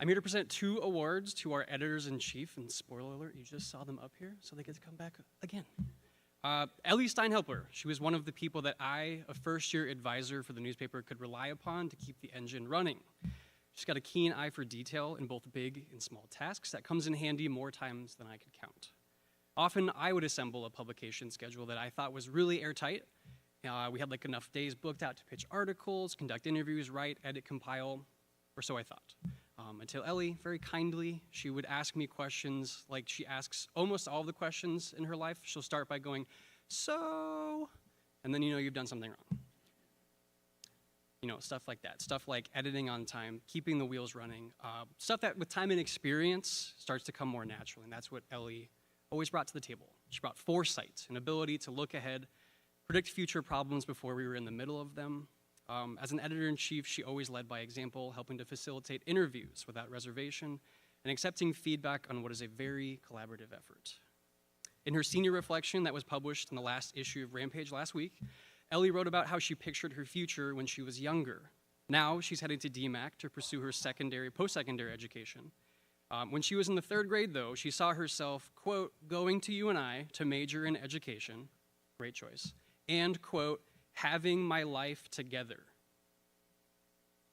I'm here to present 2 awards to our editors-in-chief, and spoiler alert, you just saw them up here, so they get to come back again. Ellie Steinhelper, she was one of the people that I, a first-year advisor for the newspaper, could rely upon to keep the engine running. She's got a keen eye for detail in both big and small tasks that comes in handy more times than I could count. Often, I would assemble a publication schedule that I thought was really airtight. We had like enough days booked out to pitch articles, conduct interviews, write, edit, compile, or so I thought. Until Ellie, very kindly, she would ask me questions like she asks almost all of the questions in her life. She'll start by going, so, and then you know you've done something wrong. You know, stuff like that. Stuff like editing on time, keeping the wheels running. Stuff that with time and experience starts to come more naturally, and that's what Ellie always brought to the table. She brought foresight, an ability to look ahead, predict future problems before we were in the middle of them. As an editor-in-chief, she always led by example, helping to facilitate interviews without reservation and accepting feedback on what is a very collaborative effort. In her senior reflection that was published in the last issue of Rampage last week, Ellie wrote about how she pictured her future when she was younger. Now she's heading to DMAC to pursue her post-secondary education. When she was in the 3rd grade, though, she saw herself, quote, going to UNI to major in education, great choice, and, quote, having my life together,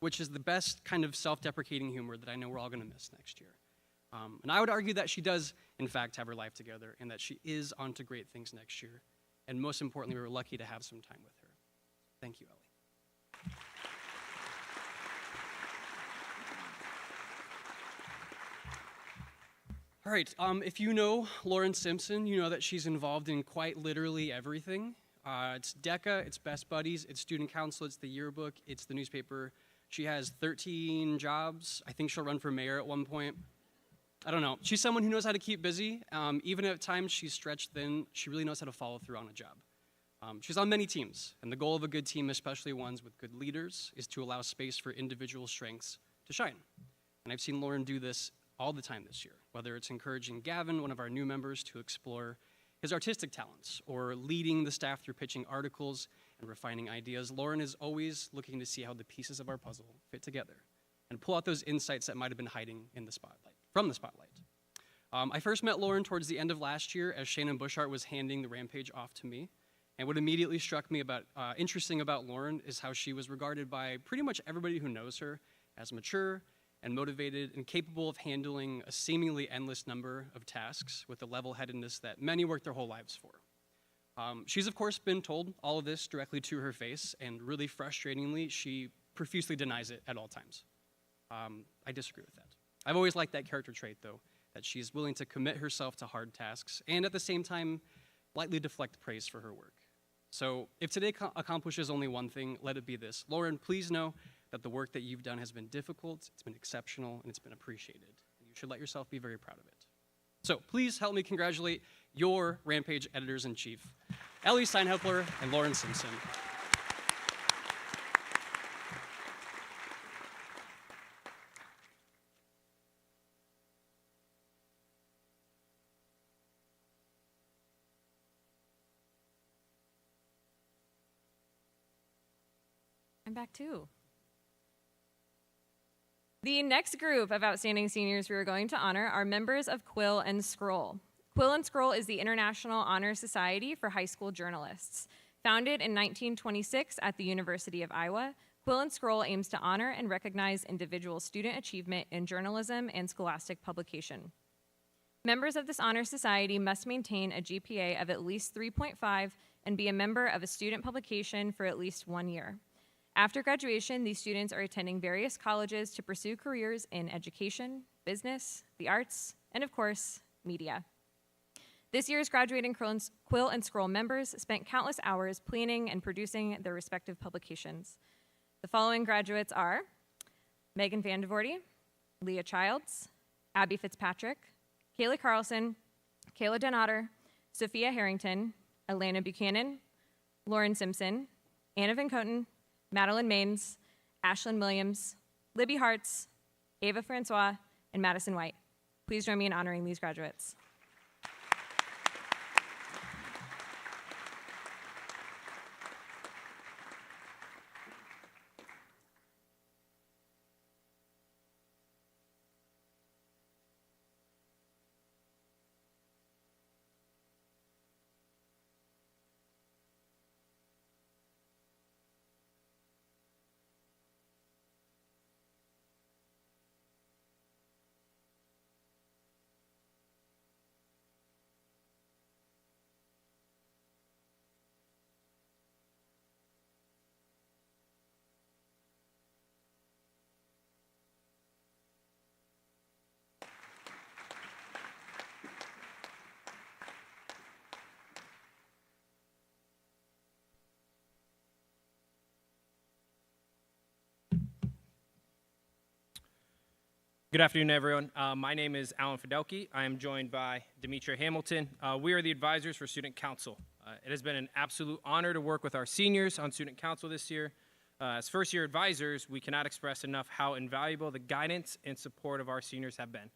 which is the best kind of self-deprecating humor that I know we're all going to miss next year. And I would argue that she does, in fact, have her life together and that she is on to great things next year. And most importantly, we're lucky to have some time with her. Thank you, Ellie. All right, if you know Lauren Simpson, you know that she's involved in quite literally everything. It's DECA, it's Best Buddies, it's Student Council, it's the yearbook, it's the newspaper. She has 13 jobs. I think she'll run for mayor at one point. I don't know. She's someone who knows how to keep busy. Even at times she's stretched thin, she really knows how to follow through on a job. She's on many teams, and the goal of a good team, especially ones with good leaders, is to allow space for individual strengths to shine. And I've seen Lauren do this all the time this year, whether it's encouraging Gavin, one of our new members, to explore his artistic talents, or leading the staff through pitching articles and refining ideas. Lauren is always looking to see how the pieces of our puzzle fit together and pull out those insights that might have been hiding in the spotlight, from the spotlight. I first met Lauren towards the end of last year as Shannon Bushart was handing the Rampage off to me. And what immediately struck me interesting about Lauren is how she was regarded by pretty much everybody who knows her as mature and motivated and capable of handling a seemingly endless number of tasks with the level-headedness that many work their whole lives for. She's, of course, been told all of this directly to her face, and really frustratingly, she profusely denies it at all times. I disagree with that. I've always liked that character trait, though, that she's willing to commit herself to hard tasks and at the same time lightly deflect praise for her work. So if today accomplishes only one thing, let it be this. Lauren, please know that the work that you've done has been difficult, it's been exceptional, and it's been appreciated. You should let yourself be very proud of it. So please help me congratulate your Rampage editors-in-chief, Ellie Steinhelper and Lauren Simpson. I'm back too. The next group of outstanding seniors we are going to honor are members of Quill and Scroll. Quill and Scroll is the International Honor Society for High School Journalists. Founded in 1926 at the University of Iowa, Quill and Scroll aims to honor and recognize individual student achievement in journalism and scholastic publication. Members of this honor society must maintain a GPA of at least 3.5 and be a member of a student publication for at least 1 year. After graduation, these students are attending various colleges to pursue careers in education, business, the arts, and of course, media. This year's graduating Quill and Scroll members spent countless hours planning and producing their respective publications. The following graduates are Megan Vandevoorty, Leah Childs, Abby Fitzpatrick, Kayla Carlson, Kayla Donater, Sophia Harrington, Alana Buchanan, Lauren Simpson, Anna Van Coten, Madeline Maines, Ashlyn Williams, Libby Hartz, Ava Francois, and Madison White. Please join me in honoring these graduates. Good afternoon, everyone. My name is Alan Fidelke. I am joined by Demetria Hamilton. We are the advisors for Student Council. It has been an absolute honor to work with our seniors on Student Council this year. As first-year advisors, we cannot express enough how invaluable the guidance and support of our seniors have been.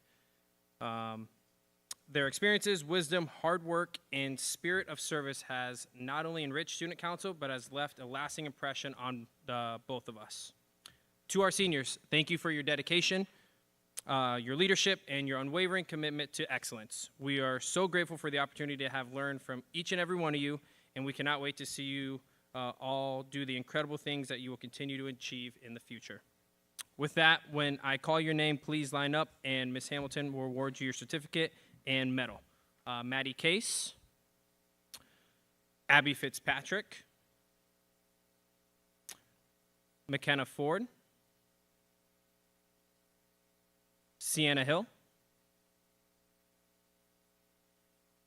Their experiences, wisdom, hard work, and spirit of service has not only enriched Student Council, but has left a lasting impression on both of us. To our seniors, thank you for your dedication, your leadership, and your unwavering commitment to excellence. We are so grateful for the opportunity to have learned from each and every one of you, and we cannot wait to see you all do the incredible things that you will continue to achieve in the future. With that, when I call your name, please line up, and Ms. Hamilton will award you your certificate and medal. Maddie Case, Abby Fitzpatrick, McKenna Ford, Sienna Hill,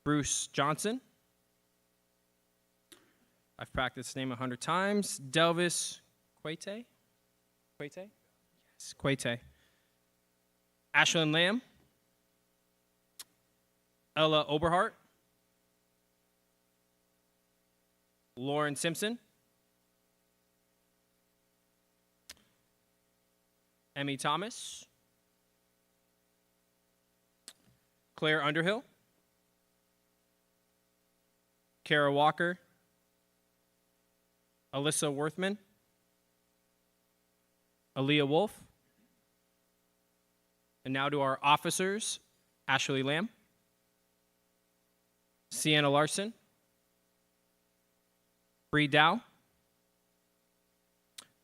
Bruce Johnson, I've practiced the name 100 times, Delvis Quate? Quate? Yes, Quate. Ashlyn Lamb, Ella Oberhart, Lauren Simpson, Emmy Thomas, Claire Underhill, Kara Walker, Alyssa Worthman, Aaliyah Wolf, and now to our officers, Ashley Lamb, Sienna Larson, Bree Dow,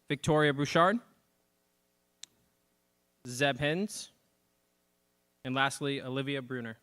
Victoria Bouchard, Zeb Hens, and lastly, Olivia Bruner.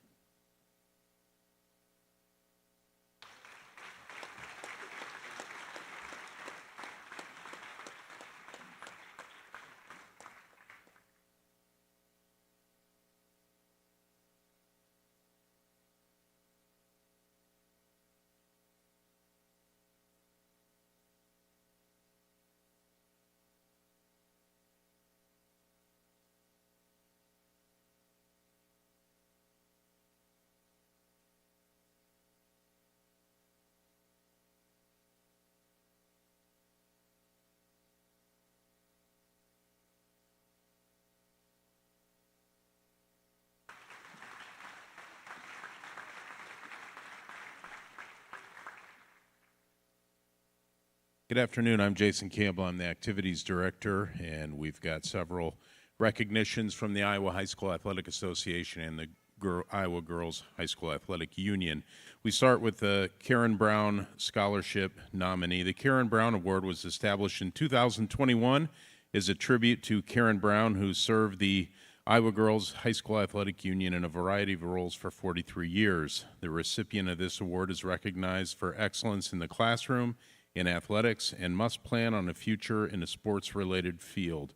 Good afternoon. I'm Jason Campbell. I'm the Activities Director, and we've got several recognitions from the Iowa High School Athletic Association and the Iowa Girls High School Athletic Union. We start with the Karen Brown Scholarship nominee. The Karen Brown Award was established in 2021 as a tribute to Karen Brown, who served the Iowa Girls High School Athletic Union in a variety of roles for 43 years. The recipient of this award is recognized for excellence in the classroom, in athletics, and must plan on a future in a sports-related field.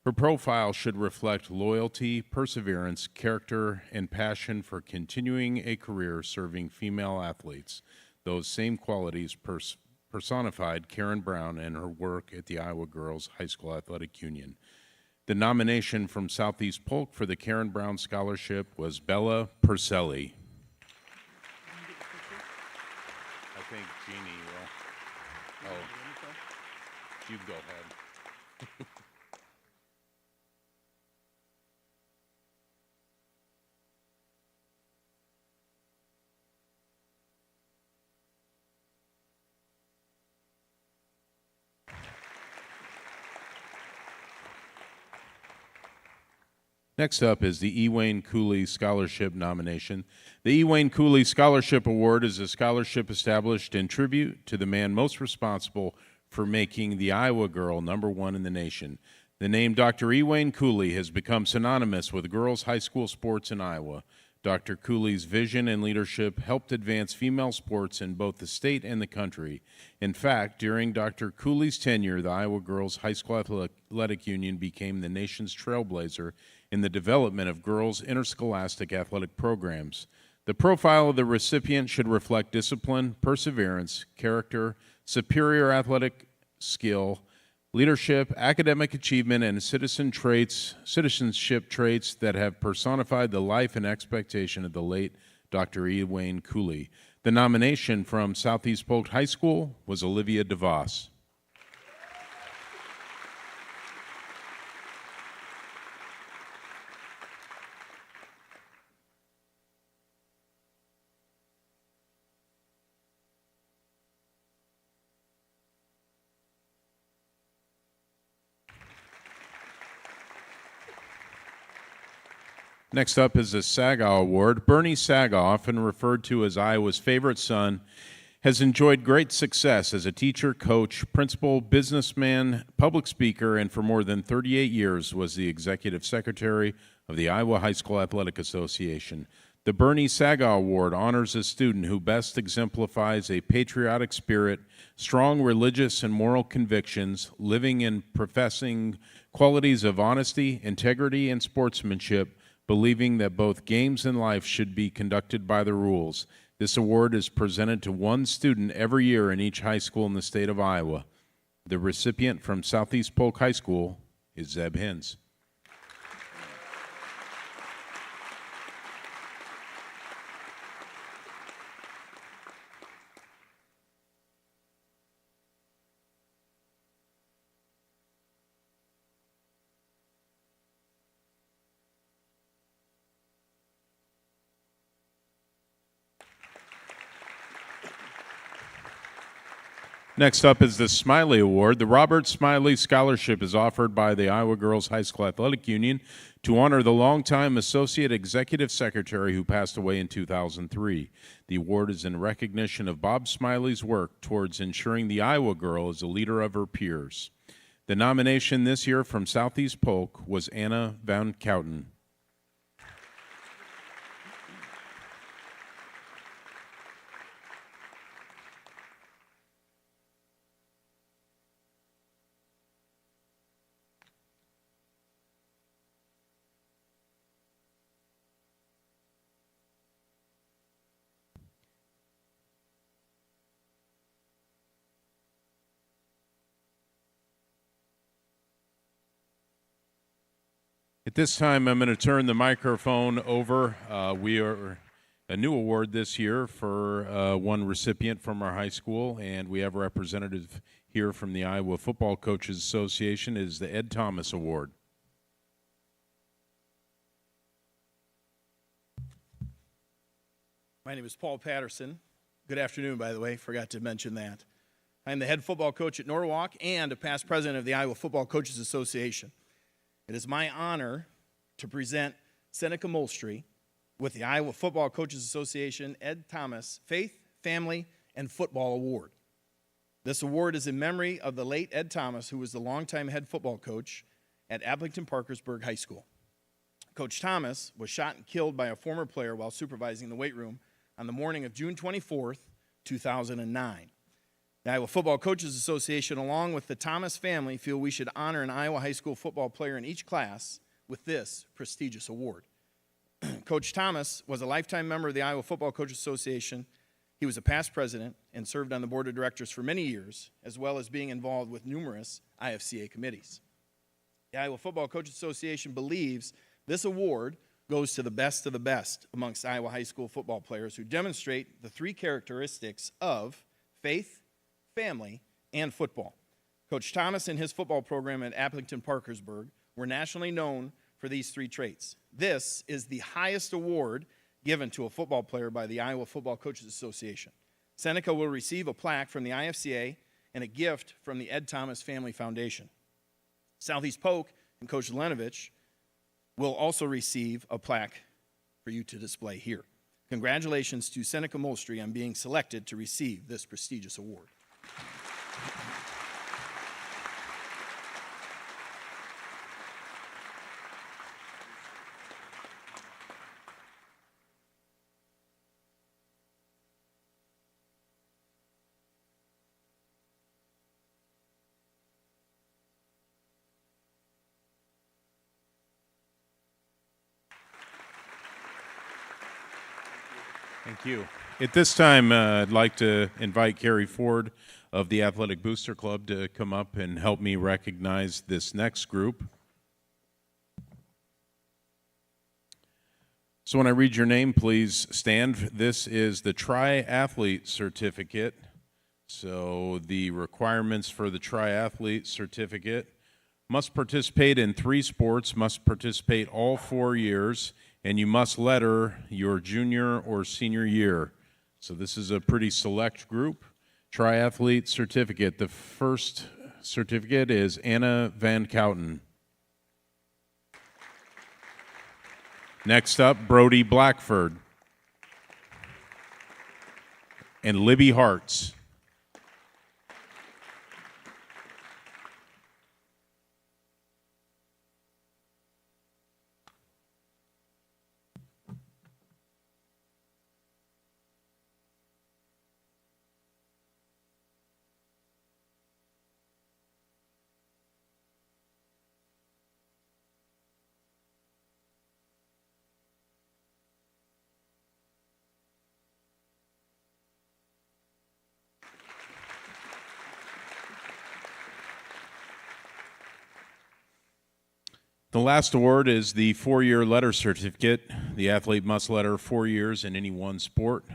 Her profile should reflect loyalty, perseverance, character, and passion for continuing a career serving female athletes. Those same qualities personified Karen Brown and her work at the Iowa Girls High School Athletic Union. The nomination from Southeast Polk for the Karen Brown Scholarship was Bella Purcelli. I think Jeannie will. Oh, you go ahead. Next up is the E. Wayne Cooley Scholarship nomination. The E. Wayne Cooley Scholarship Award is a scholarship established in tribute to the man most responsible for making the Iowa girl #1 in the nation. The name Dr. E. Wayne Cooley has become synonymous with girls' high school sports in Iowa. Dr. Cooley's vision and leadership helped advance female sports in both the state and the country. In fact, during Dr. Cooley's tenure, the Iowa Girls High School Athletic Union became the nation's trailblazer in the development of girls' interscholastic athletic programs. The profile of the recipient should reflect discipline, perseverance, character, superior athletic skill, leadership, academic achievement, and citizenship traits that have personified the life and expectation of the late Dr. E. Wayne Cooley. The nomination from Southeast Polk High School was Olivia DeVos. Next up is the Sagaw Award. Bernie Sagaw, often referred to as Iowa's favorite son, has enjoyed great success as a teacher, coach, principal, businessman, public speaker, and for more than 38 years was the executive secretary of the Iowa High School Athletic Association. The Bernie Sagaw Award honors a student who best exemplifies a patriotic spirit, strong religious and moral convictions, living and professing qualities of honesty, integrity, and sportsmanship, believing that both games and life should be conducted by the rules. This award is presented to one student every year in each high school in the state of Iowa. The recipient from Southeast Polk High School is Zeb Hins. Next up is the Smiley Award. The Robert Smiley Scholarship is offered by the Iowa Girls High School Athletic Union to honor the longtime Associate Executive Secretary who passed away in 2003. The award is in recognition of Bob Smiley's work towards ensuring the Iowa girl is a leader of her peers. The nomination this year from Southeast Polk was Anna Van Kouten. At this time, I'm going to turn the microphone over. We are a new award this year for one recipient from our high school, and we have a representative here from the Iowa Football Coaches Association. It is the Ed Thomas Award. My name is Paul Patterson. Good afternoon, by the way. Forgot to mention that. I'm the head football coach at Norwalk and a past president of the Iowa Football Coaches Association. It is my honor to present Seneca Molstry with the Iowa Football Coaches Association Ed Thomas Faith, Family, and Football Award. This award is in memory of the late Ed Thomas, who was the longtime head football coach at Ablington-Parkersburg High School. Coach Thomas was shot and killed by a former player while supervising the weight room on the morning of June 24th, 2009. The Iowa Football Coaches Association, along with the Thomas family, feel we should honor an Iowa high school football player in each class with this prestigious award. Coach Thomas was a lifetime member of the Iowa Football Coaches Association. He was a past president and served on the board of directors for many years, as well as being involved with numerous IFCA committees. The Iowa Football Coaches Association believes this award goes to the best of the best amongst Iowa high school football players who demonstrate the three characteristics of faith, family, and football. Coach Thomas and his football program at Appleton Parkersburg were nationally known for these three traits. This is the highest award given to a football player by the Iowa Football Coaches Association. Seneca will receive a plaque from the IFCA and a gift from the Ed Thomas Family Foundation. Southeast Polk and Coach Lenovich will also receive a plaque for you to display here. Congratulations to Seneca Molstry on being selected to receive this prestigious award. Thank you. At this time, I'd like to invite Carrie Ford of the Athletic Booster Club to come up and help me recognize this next group. So when I read your name, please stand. This is the Triathlete Certificate. So the requirements for the Triathlete Certificate: must participate in 3 sports, must participate all 4 years, and you must letter your junior or senior year. So this is a pretty select group. Triathlete certificate. The first certificate is Anna Van Couten. Next up, Brody Blackford and Libby Hartz. The last award is the 4-year letter certificate. The athlete must letter 4 years in any one sport,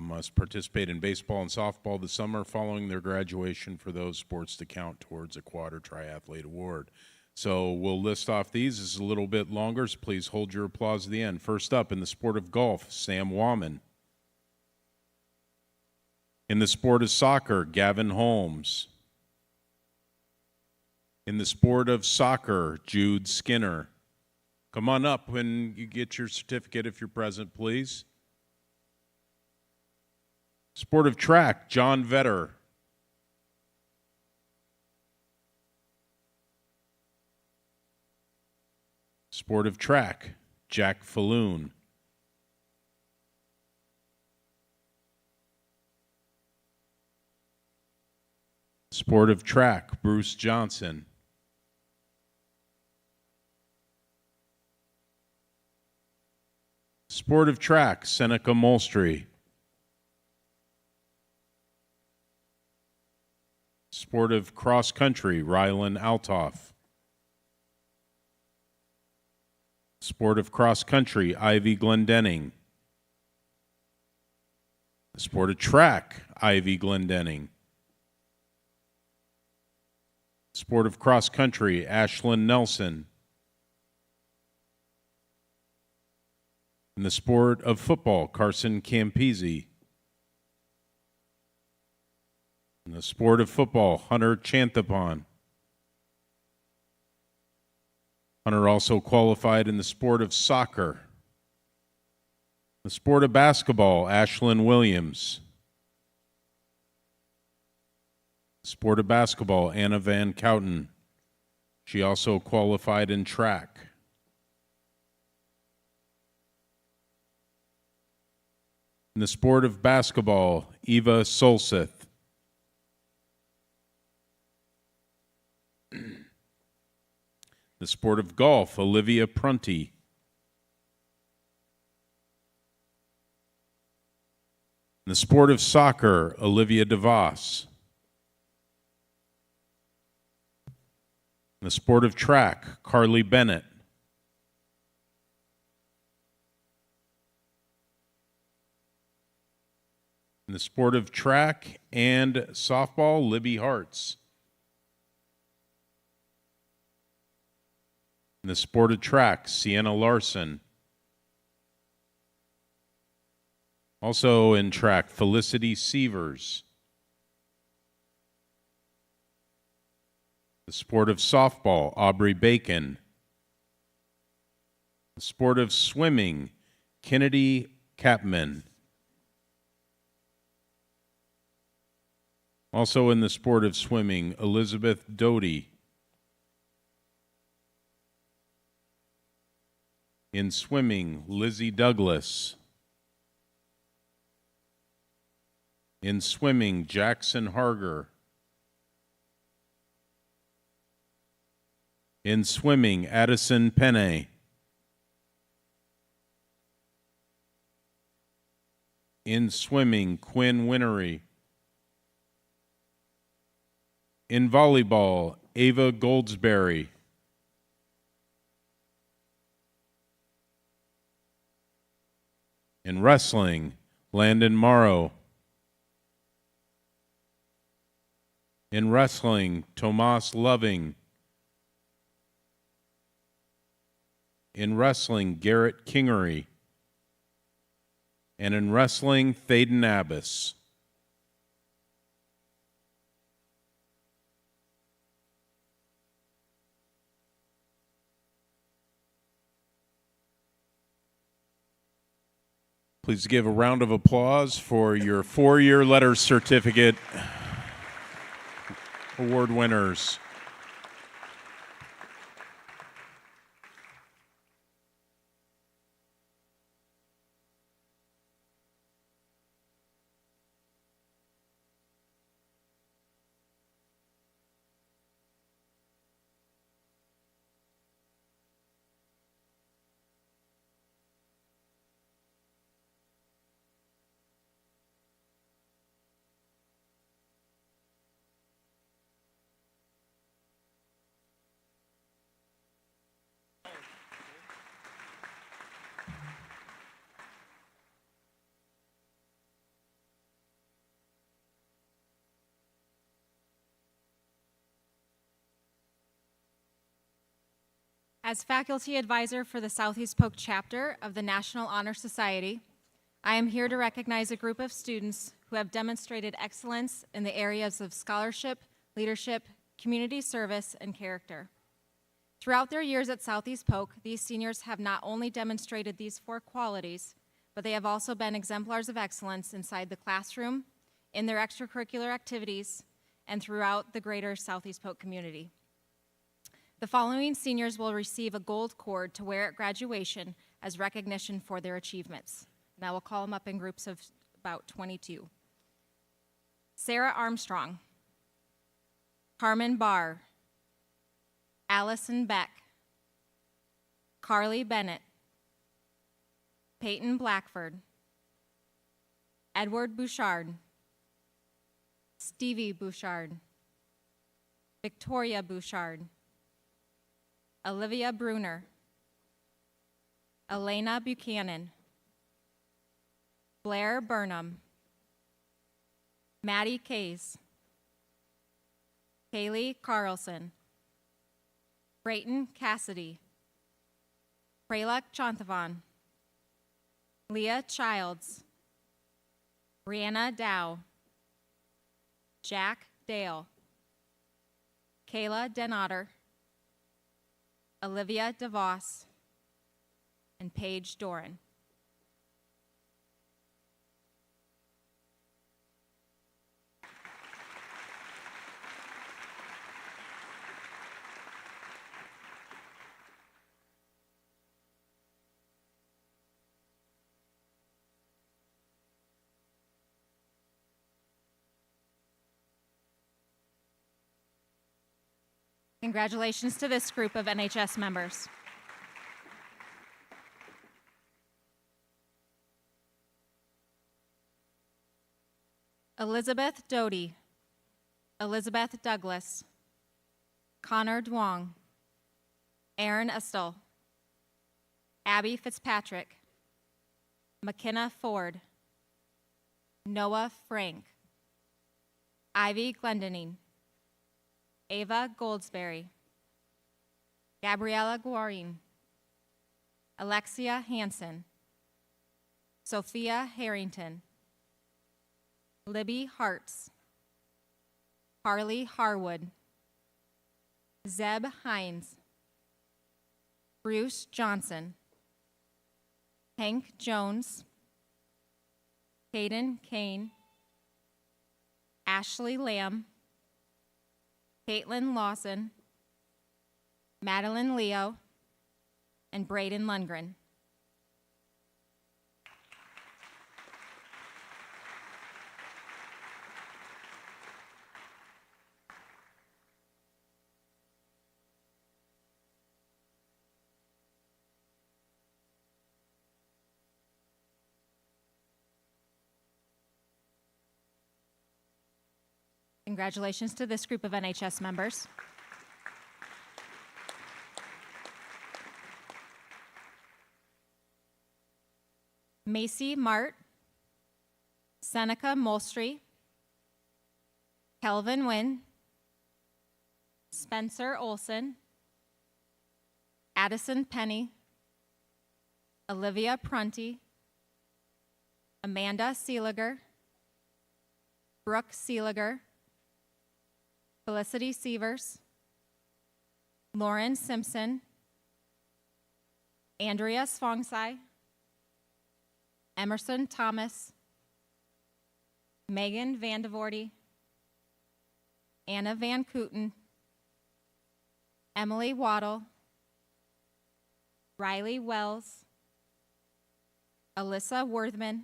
must participate in baseball and softball this summer following their graduation for those sports to count towards a quad or triathlete award. So we'll list off these. This is a little bit longer, so please hold your applause to the end. First up, in the sport of golf, Sam Wahman. In the sport of soccer, Gavin Holmes. In the sport of soccer, Jude Skinner. Come on up when you get your certificate if you're present, please. Sport of track, John Vetter. Sport of track, Jack Falloon. Sport of track, Bruce Johnson. Sport of track, Seneca Molstry. Sport of cross country, Rylan Altoff. Sport of cross country, Ivy Glendenning. Sport of track, Ivy Glendenning. Sport of cross country, Ashlyn Nelson. In the sport of football, Carson Campese. In the sport of football, Hunter Chanthapon. Hunter also qualified in the sport of soccer. The sport of basketball, Ashlyn Williams. Sport of basketball, Anna Van Couten. She also qualified in track. In the sport of basketball, Eva Solseth. The sport of golf, Olivia Prunty. In the sport of soccer, Olivia DeVos. In the sport of track, Carly Bennett. In the sport of track and softball, Libby Hartz. In the sport of track, Sienna Larson. Also in track, Felicity Sievers. The sport of softball, Aubrey Bacon. The sport of swimming, Kennedy Capman. Also in the sport of swimming, Elizabeth Doty. In swimming, Lizzie Douglas. In swimming, Jackson Harger. In swimming, Addison Penne. In swimming, Quinn Winnery. In volleyball, Ava Goldsberry. In wrestling, Landon Morrow. In wrestling, Tomas Loving. In wrestling, Garrett Kingery. And in wrestling, Thaden Abbas. Please give a round of applause for your four-year letter certificate award winners. As faculty advisor for the Southeast Polk chapter of the National Honor Society, I am here to recognize a group of students who have demonstrated excellence in the areas of scholarship, leadership, community service, and character. Throughout their years at Southeast Polk, these seniors have not only demonstrated these four qualities, but they have also been exemplars of excellence inside the classroom, in their extracurricular activities, and throughout the greater Southeast Polk community. The following seniors will receive a gold cord to wear at graduation as recognition for their achievements. And I will call them up in groups of about 22. Sarah Armstrong, Carmen Barr, Allison Beck, Carly Bennett, Peyton Blackford, Edward Bouchard, Stevie Bouchard, Victoria Bouchard, Olivia Bruner, Elena Buchanan, Blair Burnham, Maddie Case, Kaylee Carlson, Brayton Cassidy, Pralak Chanthavan, Leah Childs, Brianna Dow, Jack Dale, Kayla Denotter, Olivia DeVos, and Paige Doran. Congratulations to this group of NHS members. Elizabeth Doty, Elizabeth Douglas, Connor Duong, Aaron Estelle, Abby Fitzpatrick, McKenna Ford, Noah Frank, Ivy Glendening, Ava Goldsberry, Gabriella Guarin, Alexia Hansen, Sophia Harrington, Libby Hartz, Harley Harwood, Zeb Hines, Bruce Johnson, Hank Jones, Hayden Kane, Ashley Lamb, Caitlin Lawson, Madeline Leo, and Braden Lundgren. Congratulations to this group of NHS members. Macy Mart, Seneca Molstry, Kelvin Wynn, Spencer Olson, Addison Penny, Olivia Prunty, Amanda Seeliger, Brooke Seeliger, Felicity Sievers, Lauren Simpson, Andrea Svongsai, Emerson Thomas, Megan Vandevoorty, Anna Van Kooten, Emily Waddle, Riley Wells, Alyssa Worthman,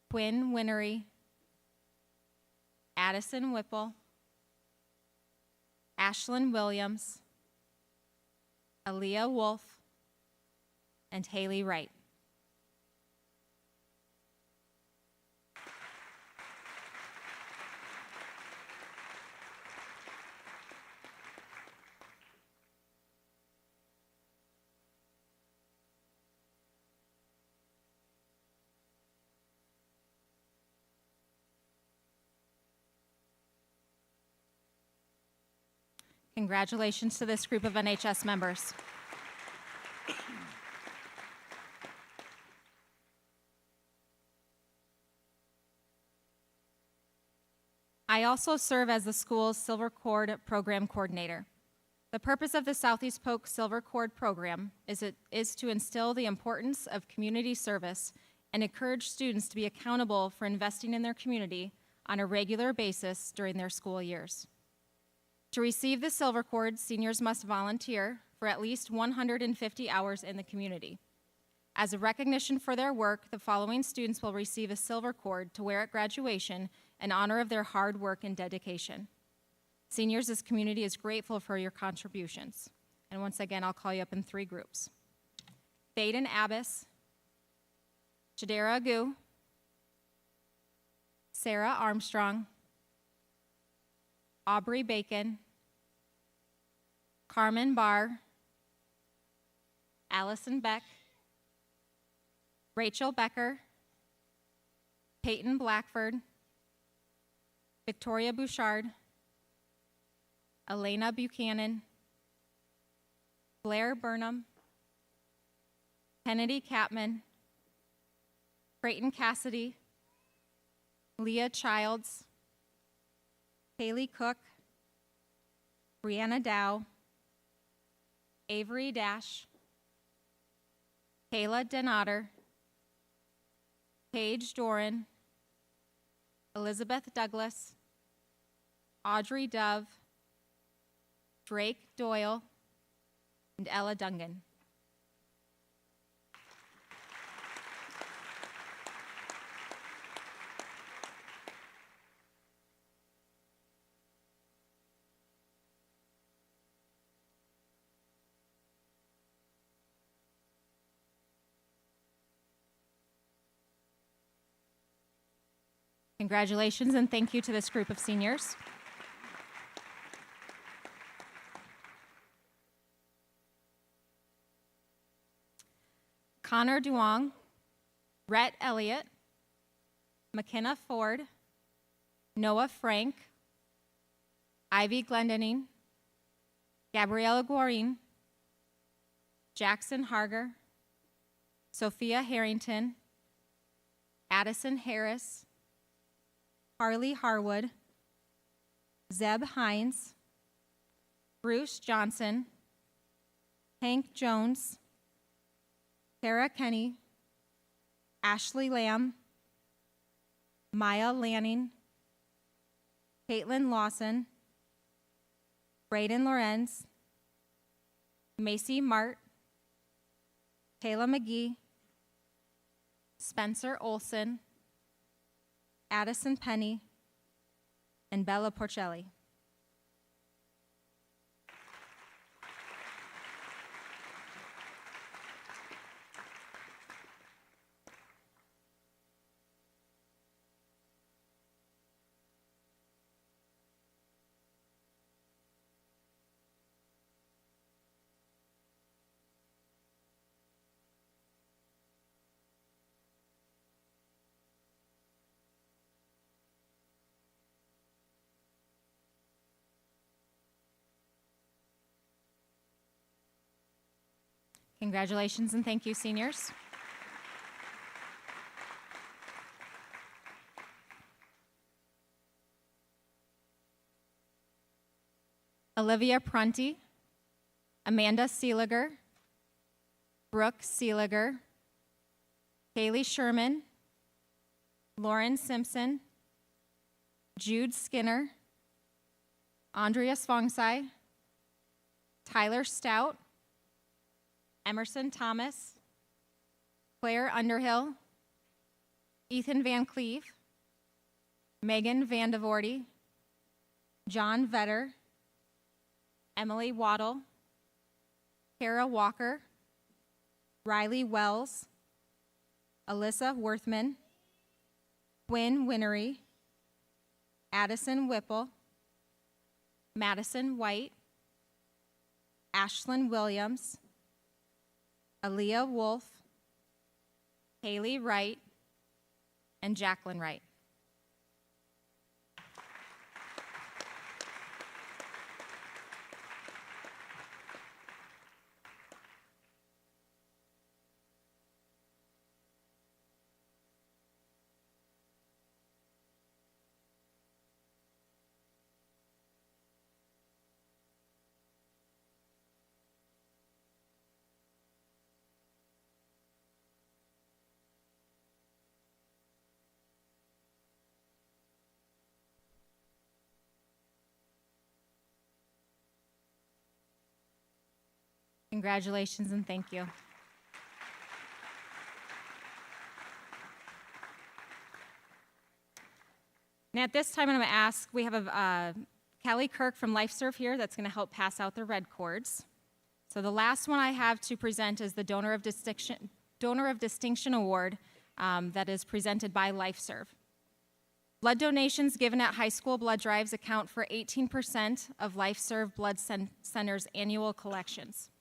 Quinn Winnery, Addison Whipple, Ashlyn Williams, Aaliyah Wolf, and Haley Wright. Congratulations to this group of NHS members. I also serve as the school's Silver Cord Program Coordinator. The purpose of the Southeast Polk Silver Cord Program is to instill the importance of community service and encourage students to be accountable for investing in their community on a regular basis during their school years. To receive the Silver Cord, seniors must volunteer for at least 150 hours in the community. As a recognition for their work, the following students will receive a Silver Cord to wear at graduation in honor of their hard work and dedication. Seniors, this community is grateful for your contributions. And once again, I'll call you up in 3 groups. Thaden Abbas, Shadera Agu, Sarah Armstrong, Aubrey Bacon, Carmen Barr, Allison Beck, Rachel Becker, Peyton Blackford, Victoria Bouchard, Elena Buchanan, Blair Burnham, Kennedy Capman, Creighton Cassidy, Leah Childs, Haley Cook, Brianna Dow, Avery Dash, Kayla Denader, Paige Doran, Elizabeth Douglas, Audrey Dove, Drake Doyle, and Ella Dungan. Congratulations and thank you to this group of seniors. Connor Duong, Rhett Elliott, McKenna Ford, Noah Frank, Ivy Glendening, Gabriella Guarin, Jackson Harger, Sophia Harrington, Addison Harris, Harley Harwood, Zeb Hines, Bruce Johnson, Hank Jones, Tara Kenny, Ashley Lamb, Maya Lanning, Caitlin Lawson, Braden Lorenz, Macy Mart, Taylor McGee, Spencer Olson, Addison Penny, and Bella Porcelli. Congratulations and thank you, seniors. Olivia Prunty, Amanda Seeliger, Brooke Seeliger, Kaylee Sherman, Lauren Simpson, Jude Skinner, Andrea Svongsai, Tyler Stout, Emerson Thomas, Claire Underhill, Ethan Van Cleve, Megan Vandevoorty, John Vetter, Emily Waddle, Kara Walker, Riley Wells, Alyssa Worthman, Quinn Winnery, Addison Whipple, Madison White, Ashlyn Williams, Aaliyah Wolf, Haley Wright, and Jacqueline Wright. Congratulations and thank you. Now at this time, I'm going to ask, we have Callie Kirk from LifeServe here that's going to help pass out the red cords. So the last one I have to present is the Donor of Distinction Award that is presented by LifeServe. Blood donations given at high school blood drives account for 18% of LifeServe Blood Center's annual collections.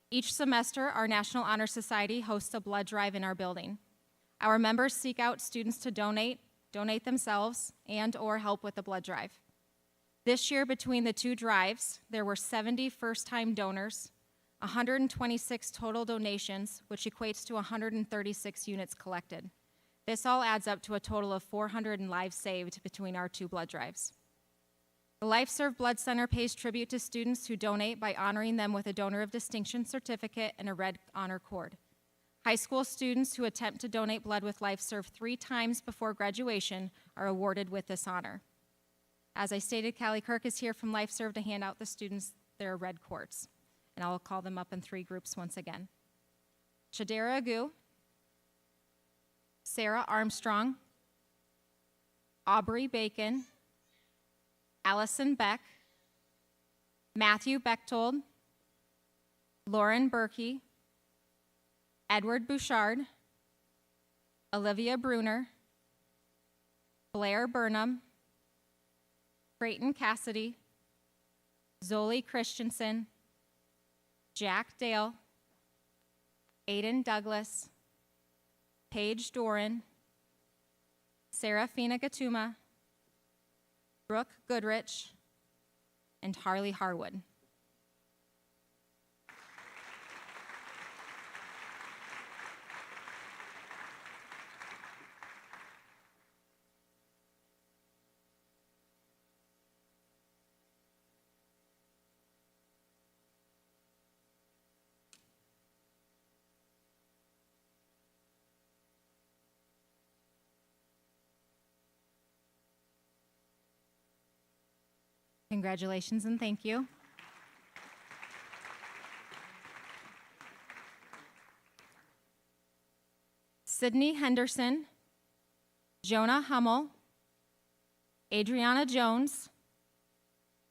Each semester, our National Honor Society hosts a blood drive in our building. Our members seek out students to donate themselves, and/or help with the blood drive. This year, between the two drives, there were 70 first-time donors, 126 total donations, which equates to 136 units collected. This all adds up to a total of 400 lives saved between our two blood drives. The LifeServe Blood Center pays tribute to students who donate by honoring them with a Donor of Distinction certificate and a red honor cord. High school students who attempt to donate blood with LifeServe 3 times before graduation are awarded with this honor. As I stated, Callie Kirk is here from LifeServe to hand out the students their red cords. And I'll call them up in 3 groups once again. Shadera Agu, Sarah Armstrong, Aubrey Bacon, Allison Beck, Matthew Bechtold, Lauren Berkey, Edward Bouchard, Olivia Bruner, Blair Burnham, Creighton Cassidy, Zoli Christensen, Jack Dale, Aiden Douglas, Paige Doran, Serafina Gatuma, Brooke Goodrich, and Harley Harwood. Congratulations and thank you. Sydney Henderson, Jonah Hummel, Adriana Jones,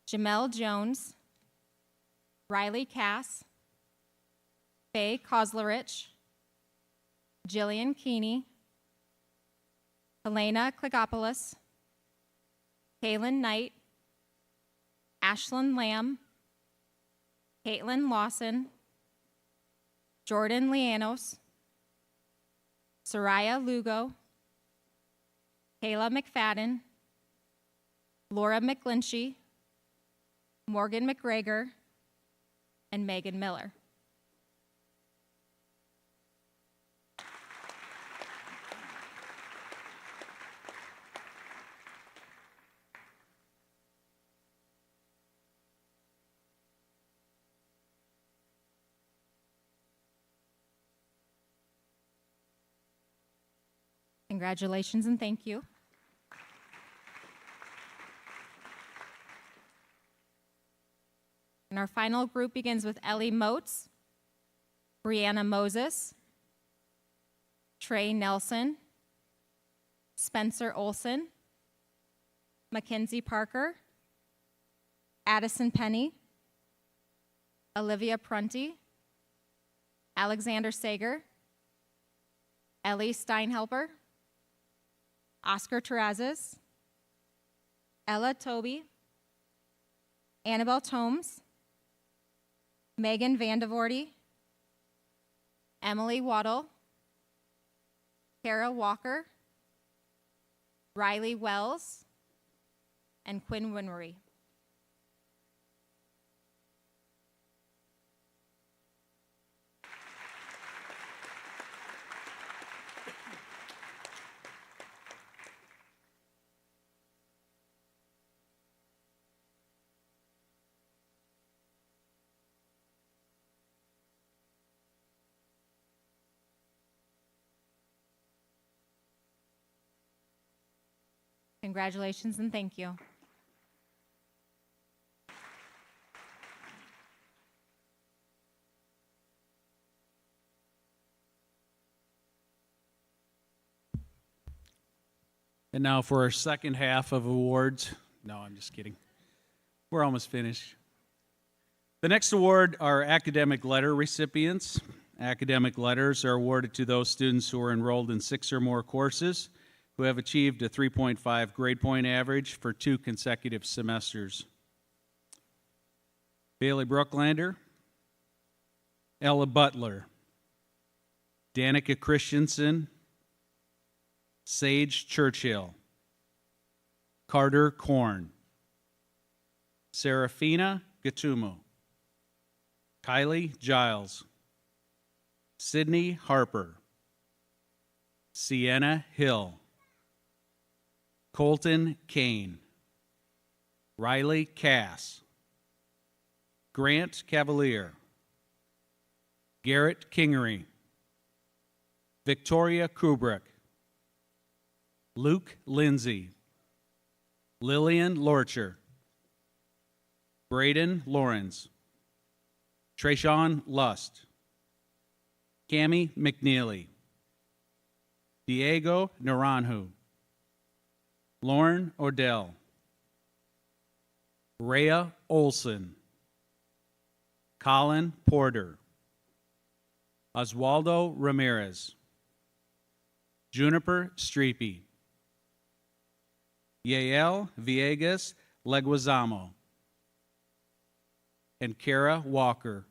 Jamel Jones, Riley Cass, Faye Kozlerich, Jillian Keeney, Helena Kligopoulos, Kaylin Knight, Ashlyn Lamb, Caitlin Lawson, Jordan Lianos, Soraya Lugo, Kayla McFadden, Laura McGlinchey, Morgan McGregor, and Megan Miller. Congratulations and thank you. And our final group begins with Ellie Motes, Brianna Moses, Trey Nelson, Spencer Olson, Mackenzie Parker, Addison Penny, Olivia Prunty, Alexander Sager, Ellie Steinhelper, Oscar Terrazas, Ella Toby, Annabelle Tomes, Megan Vandevoorty, Emily Waddle, Kara Walker, Riley Wells, and Quinn Winwery. Congratulations and thank you. And now for our second half of awards. No, I'm just kidding. We're almost finished. The next award are academic letter recipients. Academic letters are awarded to those students who are enrolled in 6 or more courses, who have achieved a 3.5 grade point average for 2 consecutive semesters. Bailey Brooklander, Ella Butler, Danica Christensen, Sage Churchill, Carter Korn, Serafina Gatumo, Kylie Giles, Sydney Harper, Sienna Hill, Colton Kane, Riley Cass, Grant Cavalier, Garrett Kingery, Victoria Kubrick, Luke Lindsay, Lillian Lorcher, Braden Lawrence, Trayshawn Lust, Cami McNeely, Diego Naranjo, Lauren Odell, Rhea Olson, Colin Porter, Oswaldo Ramirez, Juniper Streepy, Yael Villegas Leguizamo, and Kara Walker.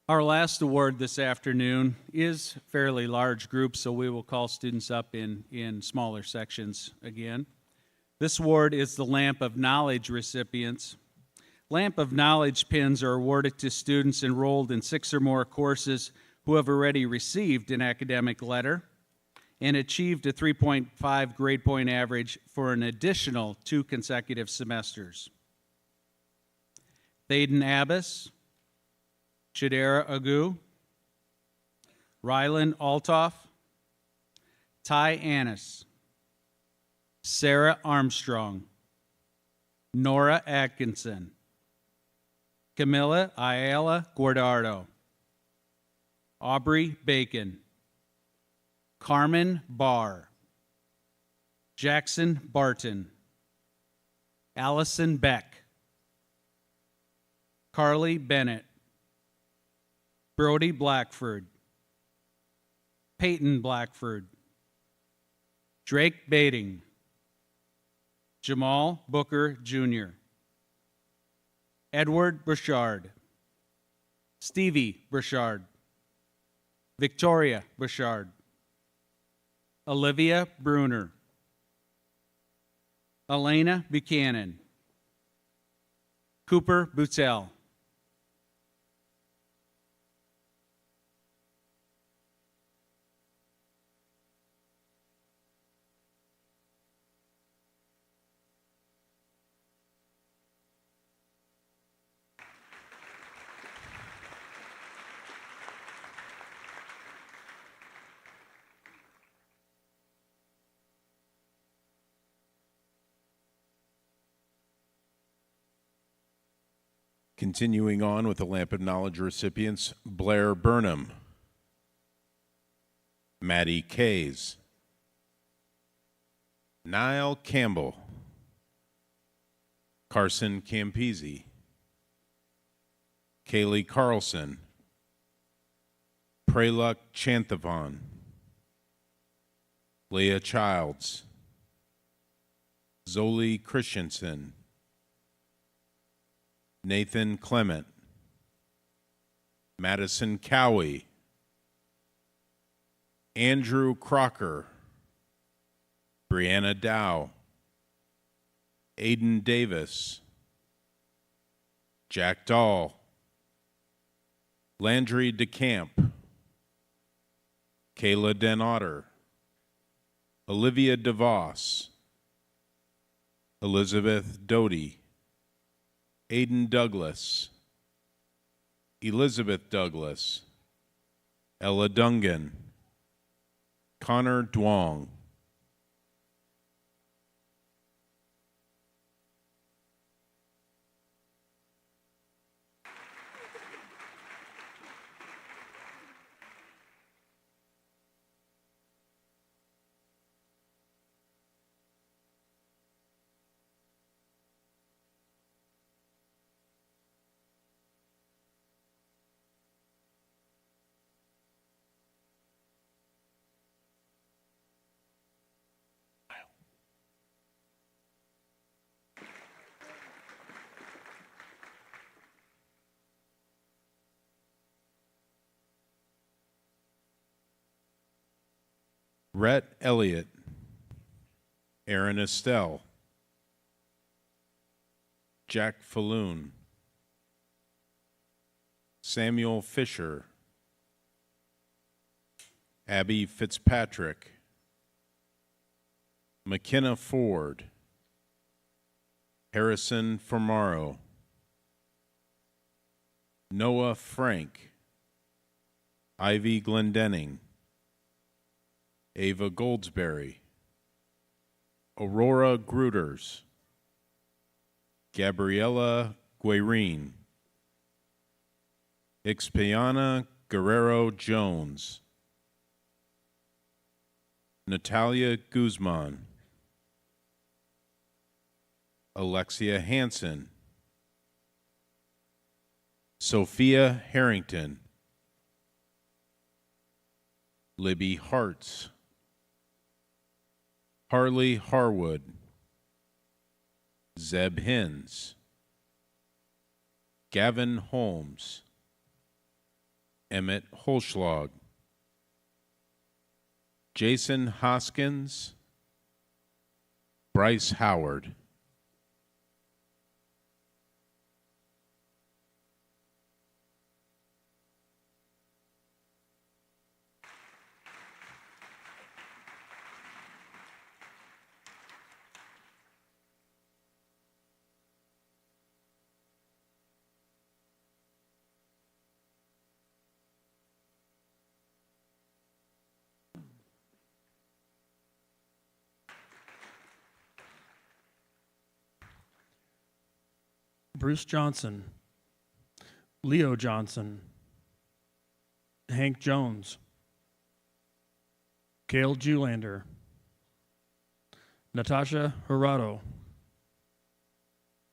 Our last award this afternoon is fairly large group, so we will call students up in smaller sections again. This award is the Lamp of Knowledge recipients. Lamp of Knowledge pins are awarded to students enrolled in 6 or more courses who have already received an academic letter and achieved a 3.5 grade point average for an additional 2 consecutive semesters. Thaden Abbas, Chidera Agu, Rylan Altoff, Ty Annis, Sarah Armstrong, Nora Atkinson, Camilla Ayala Guardardo, Aubrey Bacon, Carmen Barr, Jackson Barton, Allison Beck, Carly Bennett, Brody Blackford, Peyton Blackford, Drake Bating, Jamal Booker Jr., Edward Burchard, Stevie Burchard, Victoria Burchard, Olivia Bruner, Elena Buchanan, Cooper Buttel, Continuing on with the Lamp of Knowledge recipients, Blair Burnham, Maddie Kays, Niall Campbell, Carson Campisi, Kaylee Carlson, Praluk Chanthavan, Leah Childs, Zoli Christensen, Nathan Clement, Madison Cowie, Andrew Crocker, Brianna Dow, Aiden Davis, Jack Dahl, Landry DeCamp, Kayla Den Otter, Olivia DeVos, Elizabeth Doty, Aiden Douglas, Elizabeth Douglas, Ella Dungan, Connor Duong. Rhett Elliott, Aaron Estelle, Jack Falloon, Samuel Fisher, Abby Fitzpatrick, McKenna Ford, Harrison Fermaro, Noah Frank, Ivy Glendenning, Ava Goldsberry, Aurora Gruters, Gabriela Guerine, Expiana Guerrero Jones, Natalia Guzman, Alexia Hansen, Sophia Harrington, Libby Hartz, Harley Harwood, Zeb Hins, Gavin Holmes, Emmett Holschlag. Jason Hoskins. Bryce Howard. Bruce Johnson, Leo Johnson, Hank Jones, Cale Julander, Natasha Hirado,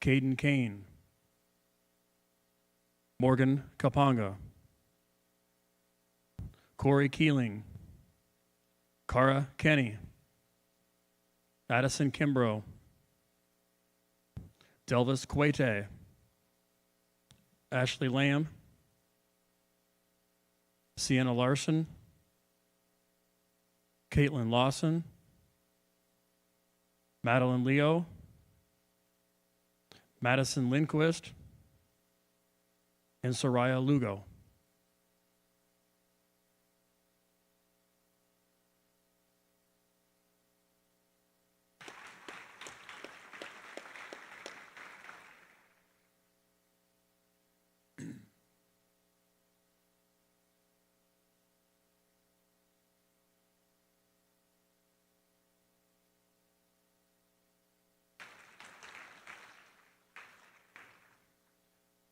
Caden Kane, Morgan Kapanga, Corey Keeling, Cara Kenny, Addison Kimbrough, Delvis Quete, Ashley Lamb, Sienna Larson, Caitlin Lawson, Madeline Leo, Madison Lindquist, and Soraya Lugo.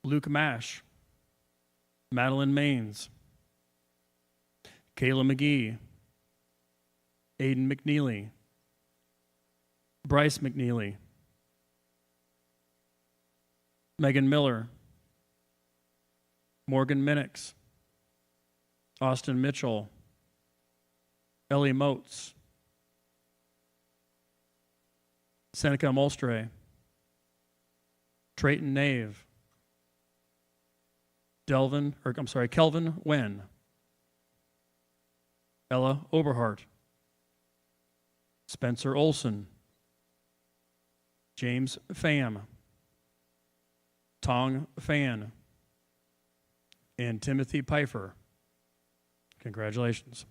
Luke Mash, Madeline Maines, Kayla McGee, Aiden McNeely, Bryce McNeely, Megan Miller, Morgan Minix, Austin Mitchell, Ellie Moats, Seneca Molstre, Trayton Nave, Kelvin Wen, Ella Oberhart, Spencer Olson, James Pham, Tong Fan, and Timothy Pfeiffer. Congratulations.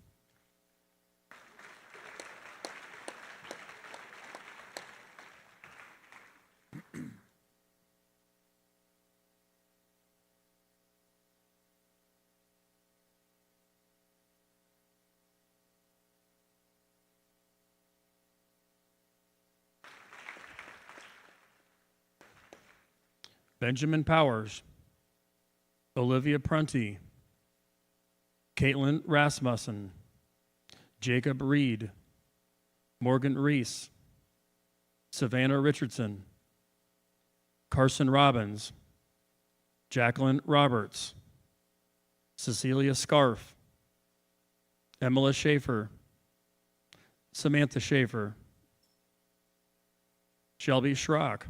Benjamin Powers, Olivia Prunty, Caitlin Rasmussen, Jacob Reed, Morgan Reese, Savannah Richardson, Carson Robbins, Jacqueline Roberts, Cecilia Scarf, Emma Schaefer, Samantha Schaefer, Shelby Schrock,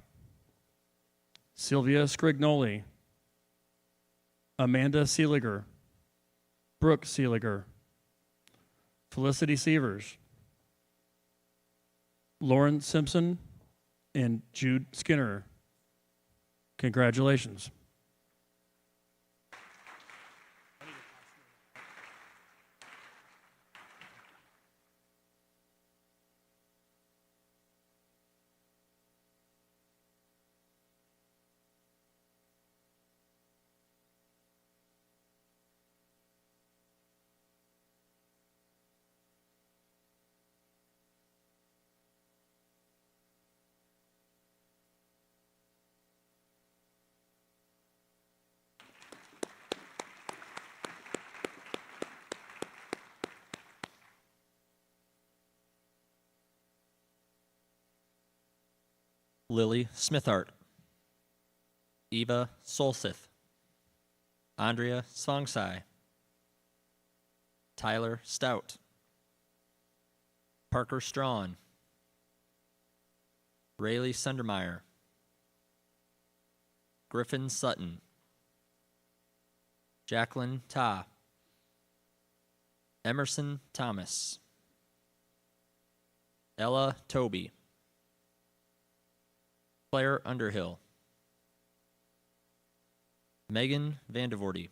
Sylvia Scrignoli, Amanda Seeliger, Brooke Seeliger, Felicity Sievers, Lauren Simpson, and Jude Skinner. Congratulations. Lily Smithart, Eva Solseth, Andrea Songsai, Tyler Stout, Parker Strawn, Rayleigh Sundermeyer, Griffin Sutton, Jacqueline Ta, Emerson Thomas. Ella Toby. Claire Underhill. Megan Vandevoorty.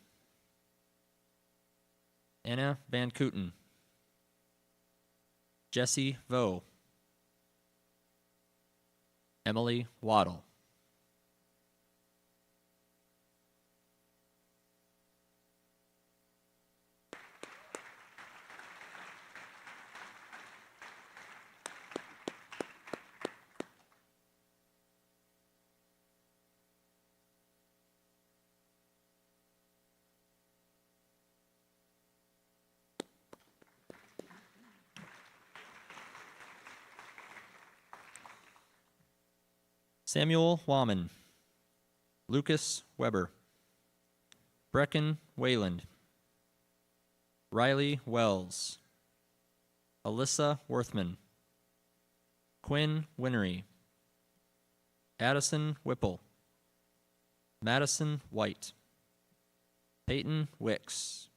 Anna Van Kooten. Jesse Vo. Emily Waddle. Samuel Wahman. Lucas Weber. Brecken Wayland. Riley Wells. Alyssa Worthman. Quinn Winery. Addison Whipple. Madison White. Peyton Wicks.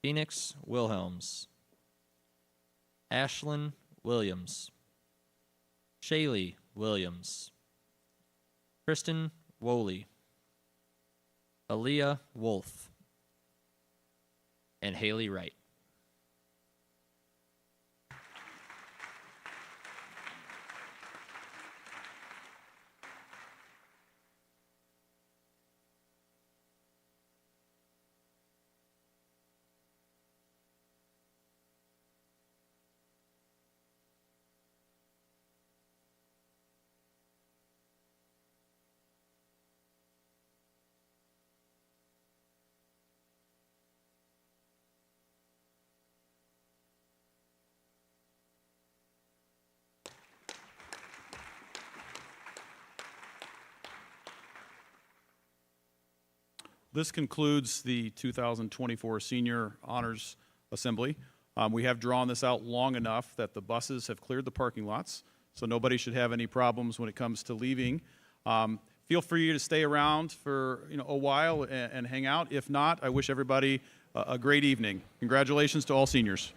Phoenix Wilhelms. Ashlyn Williams. Shaylee Williams. Kristen Woley. Aaliyah Wolf. And Haley Wright. This concludes the 2024 Senior Honors Assembly. We have drawn this out long enough that the buses have cleared the parking lots, so nobody should have any problems when it comes to leaving. Feel free to stay around for a while and hang out. If not, I wish everybody a great evening. Congratulations to all seniors.